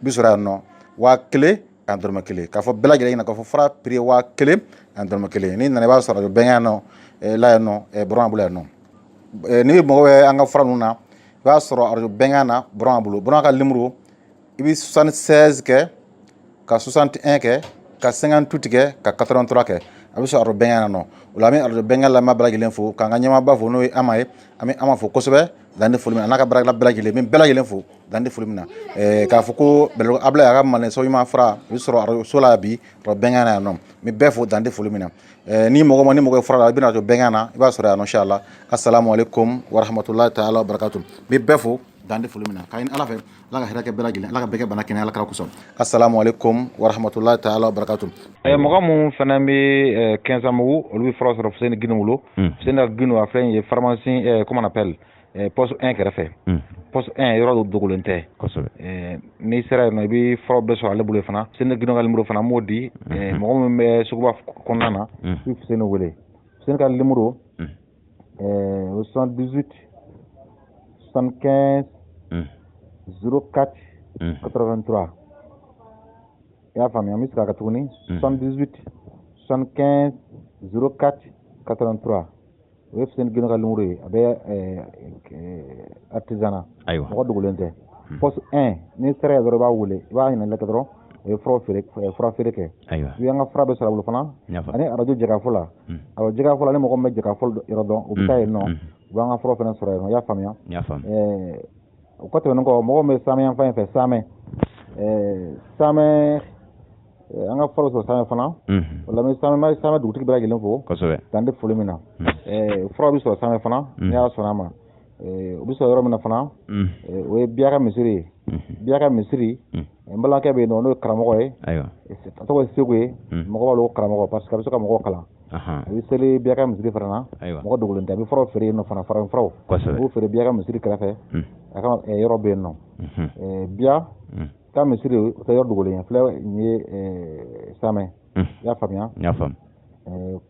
bɛ sɔrɔ yan nɔ 1000 ani dɔrɔmɛ 1 k'a fɔ bɛɛ lajɛlen ɲɛna k'a fɔ fura prix 1000 ani dɔrɔmɛ 1 ni nana i b'a sɔrɔ arajo bɛnkɛn nɔ la yan nɔ Burama bolo yan nɔ ni mɔgɔ bɛ an ka fura ninnu na i b'a sɔrɔ arajo bɛnkɛn na Burama bolo Burama ka numéro i bɛ 76 kɛ ka 61 kɛ ka 58 kɛ ka 83 kɛ a bɛ sɔrɔ arajo bɛnkɛn na nɔ o la an bɛ arajo bɛnkɛn lamɛn bɛɛ lajɛlen fo k'an ka ɲɛmaaba fo n'o ye Ama ye an bɛ Ama fo kosɛbɛ dan tɛ foli min na a n'a ka baarakɛla bɛɛ lajɛlen min bɛɛ lajɛlen fo dan tɛ foli min na k'a fɔ ko Bɛlɛdugu Ablaye a ka mande sɔgɔma fura i bɛ sɔrɔ arajo so la bi arajo bɛnkɛn na yan nɔ min bɛɛ fo dan tɛ foli min na ni mɔgɔ ye fura la i bɛ arajo bɛnkɛn na i b'a sɔrɔ yan nɔ inshallah assalamu alaikum wa rahmatullahi ta'ala wa barakatuh min bɛɛ fo dan tɛ foli min na k'a ɲini Ala fɛ Ala ka hɛrɛ kɛ bɛɛ lajɛlen Ala ka bɛɛ kɛ bana kɛnɛ Ala kira kosɔn assalamu alaikum wa rahmatullahi ta'ala wa barakatuh mɔgɔ mun fana bɛ 15 mugu olu bɛ fura sɔrɔ Fuseni Ginu bolo Fuseni Ginu a filɛ ye pharmacie comment on appelle poste 1 kɛrɛfɛ poste 1 yɔrɔ dɔ dogolen tɛ kosɛbɛ n'i sera yen nɔ i bɛ fura bɛɛ sɔrɔ ale bolo fana Fuseni Ginu ka numéro fana an b'o di mɔgɔ min bɛ suguba kɔnɔna na i bɛ Fuseni wele Fuseni ka numéro 78 75 04 83 i y'a faamuya n bɛ segin a kan tuguni 78 75 04 83 o ye Fuseni Ginu ka numéro ye a bɛ artisanat mɔgɔ dogolen tɛ poste 1 n'i sera yen dɔrɔn i b'a wele i b'a ɲininka dɔrɔn o ye fura feere kɛ i y'an ka fura bɛɛ sɔrɔ a bolo fana ani arajo jɛgɛfo la arajo jɛgɛfo la ni mɔgɔ min bɛ jɛgɛfo yɔrɔ dɔn u bɛ taa yen nɔ u b'an ka fura fana sɔrɔ yen nɔ i y'a faamuya o kɔ tɛmɛnen kɔ mɔgɔ min bɛ Samɛ yan fan in fɛ Samɛ an ka fura sɔrɔ Samɛ fana o la n bɛ Samɛ dugutigi bɛɛ lajɛlen fo dan tɛ foli min na fura bɛ sɔrɔ Samɛ fana n'i y'a sɔnna a ma o bɛ sɔrɔ yɔrɔ min na fana o ye Biyaka misiri ye Biyaka misiri n balimakɛ bɛ yen nɔ n'o ye karamɔgɔ ye a tɔgɔ ye Segu ye mɔgɔ b'a lo karamɔgɔ parce que a bɛ se ka mɔgɔw kalan a bɛ seli Biyaka misiri fana na mɔgɔ dogolen tɛ a bɛ furaw feere yen nɔ fana farafin furaw a b'o feere Biyaka misiri kɛrɛfɛ a ka yɔrɔ bɛ yen nɔ Biyaka misiri o tɛ yɔrɔ dogolen ye filɛ nin ye Samɛ i y'a faamuya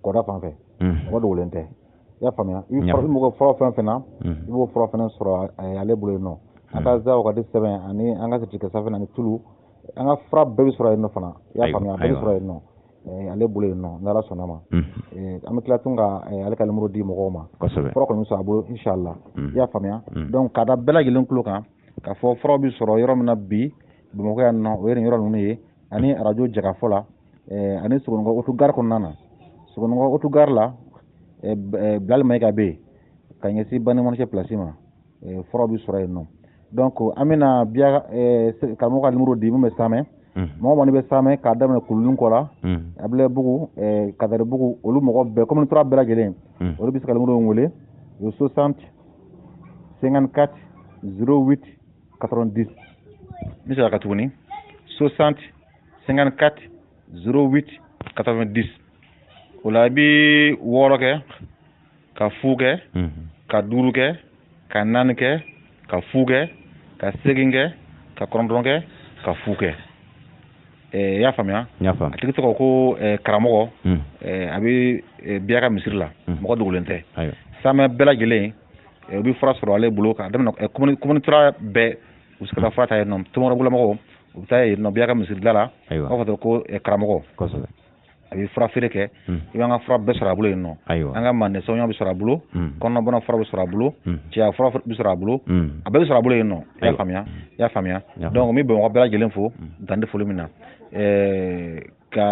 kɔda fan fɛ mɔgɔ dogolen tɛ i y'a faamuya i bɛ mɔgɔ fura fɛn fɛn na i b'o fura fana sɔrɔ ale bolo yen nɔ an ka za wagati sɛbɛn ani an ka certificat sanfɛ ani tulu an ka fura bɛɛ bɛ sɔrɔ yen nɔ fana i y'a faamuya a bɛɛ bɛ sɔrɔ yen nɔ ale bolo yen nɔ n'Ala sɔnna ma an bɛ tila tun ka ale ka numéro di mɔgɔw ma fura kɔni bɛ sɔrɔ a bolo inshallah i y'a faamuya donc k'a da bɛɛ lajɛlen tulo kan k'a fɔ fura bɛ sɔrɔ yɔrɔ min na bi Bamakɔ yan nɔ o ye nin yɔrɔ ninnu ye ani arajo jagafɔ la ani Sogonikɔ autogare kɔnɔna na Sogonikɔ autogare la Bilali Mayiga bɛ yen ka ɲɛsin Banimɔnicɛ place ma fura bɛ sɔrɔ yen nɔ donc an bɛna karamɔgɔ ka numéro di min bɛ Samɛ mɔgɔ kɔni bɛ Samɛ k'a daminɛ Kululuni kɔ la Abilɛbugu Kadaribugu olu mɔgɔ bɛɛ commune 3 bɛɛ lajɛlen olu bɛ se ka numéro in wele o 60 54 08 90 n bɛ segin a kan tuguni 60 54 08 90 o la bi wɔɔrɔ kɛ ka fu kɛ ka duuru kɛ ka naani kɛ ka fu kɛ ka segin kɛ ka kɔnɔntɔn kɛ ka fu kɛ i y'a faamuya a tigi tɔgɔ ko karamɔgɔ a bɛ biaka misiri la mɔgɔ dogolen tɛ samɛ bɛɛ lajɛlen u bɛ fura sɔrɔ ale bolo ka daminɛ communitora bɛɛ u se ka fura ta yen nɔ tɔmɔrɔbulamɔgɔw u bɛ taa yen nɔ biaka misiri da la u b'a fɔ ko karamɔgɔ a bɛ fura feere kɛ i b'an ka fura bɛɛ sɔrɔ a bolo yen nɔ an ka mande sɔnɲɔ bɛ sɔrɔ a bolo kɔnɔbana fura bɛ sɔrɔ a bolo cɛya fura bɛ sɔrɔ a bolo a bɛɛ bɛ sɔrɔ a bolo yen nɔ i y'a faamuya donc n bɛ Bamakɔ bɛɛ lajɛlen fo dan tɛ foli min na ka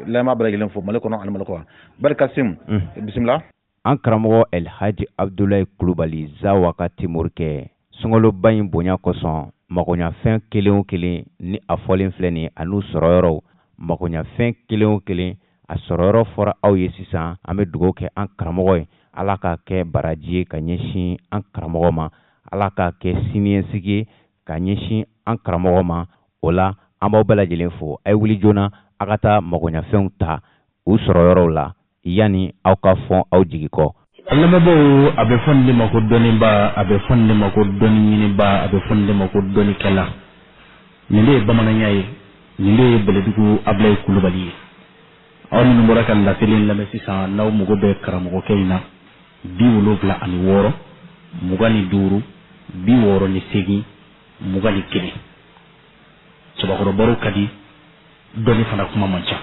lɛma bɛɛ lajɛlen fo Mali kɔnɔ ani Mali kɔ Bari Kasim bisimila. An karamɔgɔ Elhaji Abdulayi Kulubali Zawakati Morikɛ sunkaloba in bonya kosɔn magoɲafɛn kelen o kelen ni a fɔlen filɛ nin a n'u sɔrɔyɔrɔw magoɲafɛn kelen o kelen a sɔrɔyɔrɔ fɔra aw ye sisan an bɛ dugawu kɛ an karamɔgɔ ye Ala k'a kɛ baraji ye ka ɲɛsin an karamɔgɔ ma Ala k'a kɛ siniɲɛsigi ye ka ɲɛsin an karamɔgɔ ma o la an b'aw bɛɛ lajɛlen fo a ye wuli joona a ka taa magoɲafɛnw ta u sɔrɔyɔrɔw la yani aw ka fɔn aw jigi kɔ. Lamɛnbaaw a bɛ fɔ nin de ma ko dɔnniba a bɛ fɔ nin de ma ko dɔnni ɲiniba a bɛ fɔ nin de ma ko dɔnnikɛla nin de ye bamananya ye nin de ye Bɛlɛdugu Abdulayi Kulubali ye aw minnu bɔra ka laseli in lamɛn sisan n'aw mago bɛ karamɔgɔkɛ in na 76 25 68 21 Cɛbakɔrɔbaro ka di dɔnni fana kuma man ca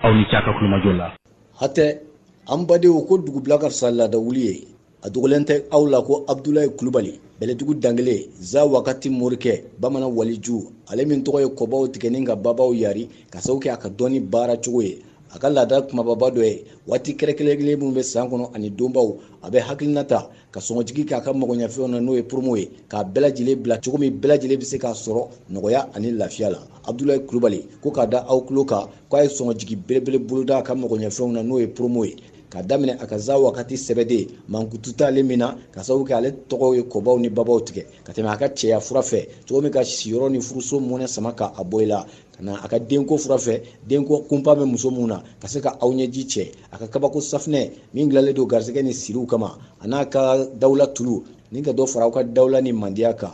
aw ni ca ka kulumajɔ la. Hatɛ an badenw ko dugubila ka fisa laada wuli ye a dogolen tɛ aw la ko Abdulayi Kulubali Bɛlɛdugu dangele Zawakati Morikɛ bamanan waliju ale min tɔgɔ ye kɔbaw tigɛni ka babaw yari ka sababu kɛ a ka dɔnni baara cogo ye a ka laada kumababa dɔ ye waati kɛrɛkɛrɛnlen minnu bɛ san kɔnɔ ani donbaw a bɛ hakilinata ka sɔngɔjigi k'a ka magoɲafɛnw na n'o ye promo ye k'a bɛɛ lajɛlen bila cogo min bɛɛ lajɛlen bɛ se k'a sɔrɔ nɔgɔya ani lafiya la Abdulayi Kulubali ko k'a da aw tulo kan k'a ye sɔngɔjigi belebele boloda a ka magoɲafɛnw na n'o ye promo ye ka daminɛ a ka Zawakati sɛbɛden mankutu t'ale min na ka sababu kɛ ale tɔgɔw ye kɔbaw ni babaw tigɛ ka tɛmɛ a ka cɛya fura fɛ cogo min ka siyɔrɔ ni furuso mɔnɛ sama ka a bɔ i la ka na a ka denko fura fɛ denko kunpa bɛ muso mun na ka se ka aw ɲɛji cɛ a ka kabako safinɛ min dilanlen don garisɛgɛ ni siriw kama a n'a ka dawula tulu ni ka dɔ fara aw ka dawula ni mandiya kan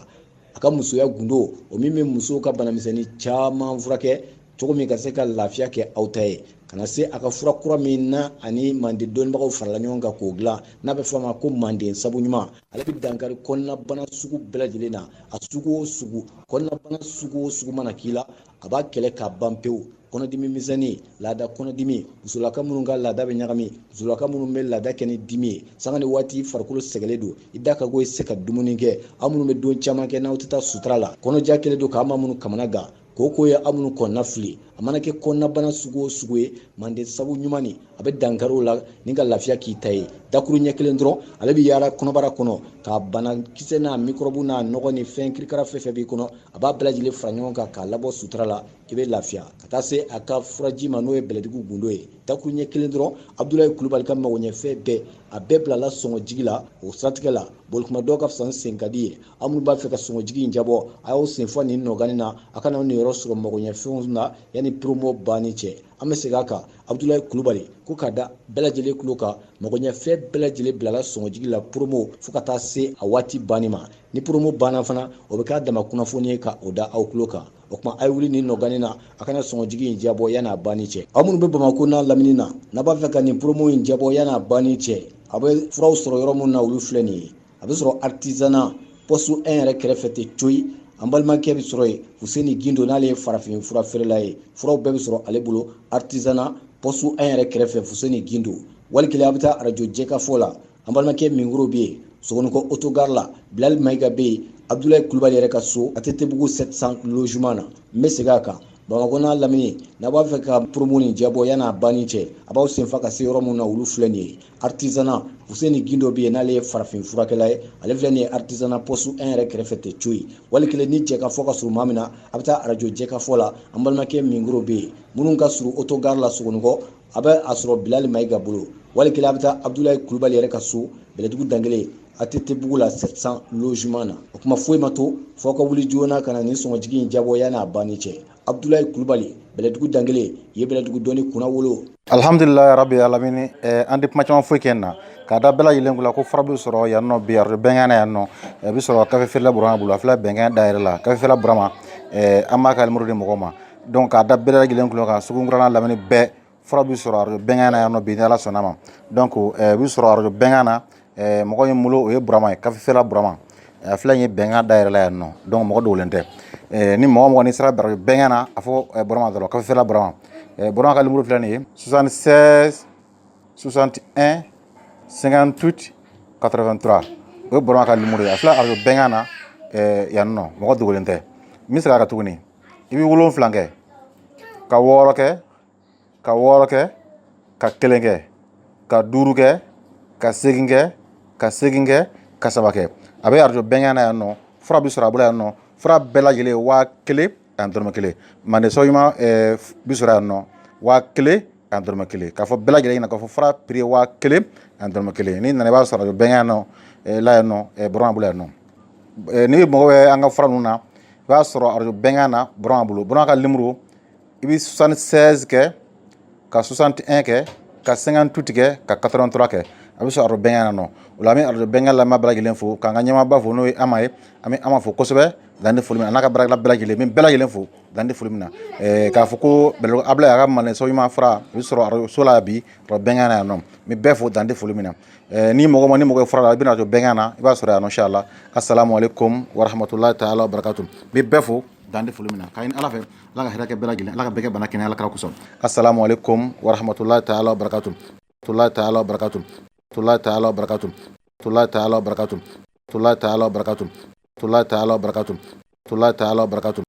a ka musoya gundo o min bɛ musow ka banamisɛnnin caman furakɛ cogo min ka se ka lafiya kɛ aw ta ye kana se a ka fura kura min na ani mande dɔnnibagaw farala ɲɔgɔn kan k'o dilan n'a bɛ fɔ a ma ko manden sabu ɲuman ale bɛ dankari kɔnɔnabana sugu bɛɛ lajɛlen na a sugu o sugu kɔnɔnabana sugu o sugu mana k'i la a b'a kɛlɛ k'a ban pewu kɔnɔdimi misɛnnin laada kɔnɔdimi musolaka minnu ka laada bɛ ɲagami musolaka minnu bɛ laada kɛ ni dimi ye sanga ni waati farikolo sɛgɛlen don i da ka go i se ka dumuni kɛ aw minnu bɛ don caman kɛ n'aw tɛ taa sutura la kɔnɔja kɛlen don k'aw ma minnu kamana gan koko ye aw minnu kɔnɔna fili a mana kɛ kɔnɔnabana sugu o sugu ye manden sabu ɲuman ni a bɛ dankariw la ni ka lafiya k'i ta ye dakuru ɲɛ kelen dɔrɔn ale bɛ yaala kɔnɔbara kɔnɔ k'a banakisɛ n'a mikɔrɔbu n'a nɔgɔ ni fɛn kirikara fɛn fɛn b'i kɔnɔ a b'a bɛɛ lajɛlen fara ɲɔgɔn kan k'a labɔ sutura la i bɛ lafiya ka taa se a ka furaji ma n'o ye Bɛlɛdugu gundo ye dakuru ɲɛ kelen dɔrɔn Abdulayi Kulubali ka magoɲɛfɛn bɛɛ a bɛɛ bilala sɔngɔjigi la o siratigɛ la bolokuma dɔw ka fisa ni sen ka di ye aw minnu b'a fɛ ka sɔngɔjigi in jabɔ a y'aw sen fɔ nin nɔgani na a kana aw niyɔrɔ sɔrɔ magoɲɛfɛnw na yanni promo banni cɛ an bɛ segin a kan Abdulayi Kulubali ko k'a da bɛɛ lajɛlen tulo kan magoɲɛfɛn bɛɛ lajɛlen bilala sɔngɔjigi la promo fo ka taa se a waati banni ma ni promo banna fana o bɛ k'a dama kunnafoni ye ka o da aw tulo kan o tuma a ye wuli nin nɔgani na a kana sɔngɔjigi in jabɔ yanni a banni cɛ aw minnu bɛ Bamako n'a lamini na n'a b'a fɛ ka nin promo in jabɔ yanni a banni cɛ a bɛ furaw sɔrɔ yɔrɔ minnu na olu filɛ nin ye a bɛ sɔrɔ artisanat poste 1 yɛrɛ kɛrɛfɛ tɛ coyi an balimakɛ bɛ sɔrɔ yen Fuseni Gindo n'ale ye farafin fura feerela ye furaw bɛɛ bɛ sɔrɔ ale bolo artisanat poste 1 yɛrɛ kɛrɛfɛ Fuseni Gindo wali kelen a bɛ taa arajo jɛkafɔ la an balimakɛ Mingoro bɛ yen Sogoniko autogare la Bilali Mayiga bɛ yen Abdulayi Kulubali yɛrɛ ka so a Tetebugu 700 logement na n bɛ segin a kan Bamako n'a lamini n'a b'a fɛ ka promo nin jabɔ yanni a banni cɛ a b'aw senfa ka se yɔrɔ minnu na olu filɛ nin ye artisanat Fuseni Gindo bɛ yen n'ale ye farafin furakɛla ye ale filɛ nin ye artisanat poste 1 yɛrɛ kɛrɛfɛ tɛ coyi wali kelen ni jɛkafɔ ka surun maa min na a bɛ taa arajo jɛkafɔ la an balimakɛ Mingoro bɛ yen minnu ka surun autogare la Sogonikɔ a bɛ a sɔrɔ Bilali Mayiga bolo wali kelen a bɛ taa Abdulayi Kulubali yɛrɛ ka so Bɛlɛdugu dangele a Tetebugu la 700 logement na o kuma foyi ma to fɔ ka wuli joona ka na nin sɔngɔjigi in jabɔ yanni a banni cɛ Abdoulaye Kulubali bɛlɛdugu dangele ye bɛlɛdugu dɔni kunna wolo. Alhamdulillah rabbi alamin an di kuma caman foyi kɛ na k'a da bɛɛ lajɛlen kula ko fara bɛ sɔrɔ yan nɔ bi arajo bɛnkɛ na yan nɔ bɛ sɔrɔ kafe feerela Burama bolo a filɛ bɛnkɛ da yɛrɛ la kafe feerela Burama an b'a ka numéro di mɔgɔw ma donc k'a da bɛɛ lajɛlen kula kan Sugunkura n'a lamini bɛɛ fara bɛ sɔrɔ arajo bɛnkɛ na yan nɔ bi ni Ala sɔnna ma donc bɛ sɔrɔ arajo bɛnkɛ na mɔgɔ ye bolo o ye Burama ye kafe feerela Burama a filɛ ye bɛnkɛ da yɛrɛ la yan nɔ donc mɔgɔ dogolen tɛ ni mɔgɔ ni sera arajo bɛnkɛ na a fɔ Burama dɔrɔn kafe feerela Burama Burama ka numéro filɛ nin ye 76 61 58 83 o ye Burama ka numéro ye a filɛ arajo bɛnkɛ na yan nɔ mɔgɔ dogolen tɛ n bɛ segin a kan tuguni i bɛ 7 kɛ ka 6 kɛ ka 6 kɛ ka 1 kɛ ka 5 kɛ ka 8 kɛ ka 8 kɛ ka 7 kɛ a bɛ arajo bɛnkɛ na yan nɔ fura bɛ sɔrɔ a bolo yan nɔ fura bɛɛ lajɛlen 1000 ani dɔrɔmɛ 1 mande sɔgɔma bɛ sɔrɔ yan nɔ 1000 ani dɔrɔmɛ 1 k'a fɔ bɛɛ lajɛlen ɲɛna k'a fɔ fura prix ye 1000 ani dɔrɔmɛ 1 n'i nana i b'a sɔrɔ arajo bɛnkɛ yan nɔ la yan nɔ Burama bolo yan nɔ ni mɔgɔ bɛ an ka fura ninnu na i b'a sɔrɔ arajo bɛnkɛ na Burama bolo Burama ka numéro i bɛ 76 kɛ ka 61 kɛ ka 58 kɛ ka 83 kɛ a bɛ sɔrɔ arajo bɛnkɛ na nɔ o la an bɛ arajo bɛnkɛ lamɛn bɛɛ lajɛlen fo k'an ka ɲɛmaaba fo n'o ye Ama ye an bɛ Ama fo kosɛbɛ dan tɛ foli min na a n'a ka baarakɛla bɛɛ lajɛlen min bɛɛ lajɛlen fo dan tɛ foli min na k'a fɔ ko Bɛlɛdugu Ablaye a ka mande sɔgɔma fura o bɛ sɔrɔ arajo so la bi arajo bɛnkɛ na yan nɔ min bɛɛ fo dan tɛ foli min na ni mɔgɔ ye fura la i bɛ na arajo bɛnkɛ na i b'a sɔrɔ yan nɔ inshallah assalamu alaikum wa rahmatulahi ta'ala wa barakatuh min bɛɛ fo dan tɛ foli min na k'a ɲini Ala fɛ Ala ka hɛrɛ kɛ bɛɛ lajɛlen Ala ka bɛɛ kɛ bana kɛnɛya Ala kira kosɔn assalamu alaikum wa rahmatulahi ta'ala wa barakatuh rahmatulahi ta'ala wa barakatuh rahmatulahi ta'ala wa barakatuh rahmatulahi ta'ala wa barakatuh rahmatulahi ta'ala wa barakatuh rahmatulahi ta'ala wa barakatuh rahmatulahi ta'ala wa barakatuh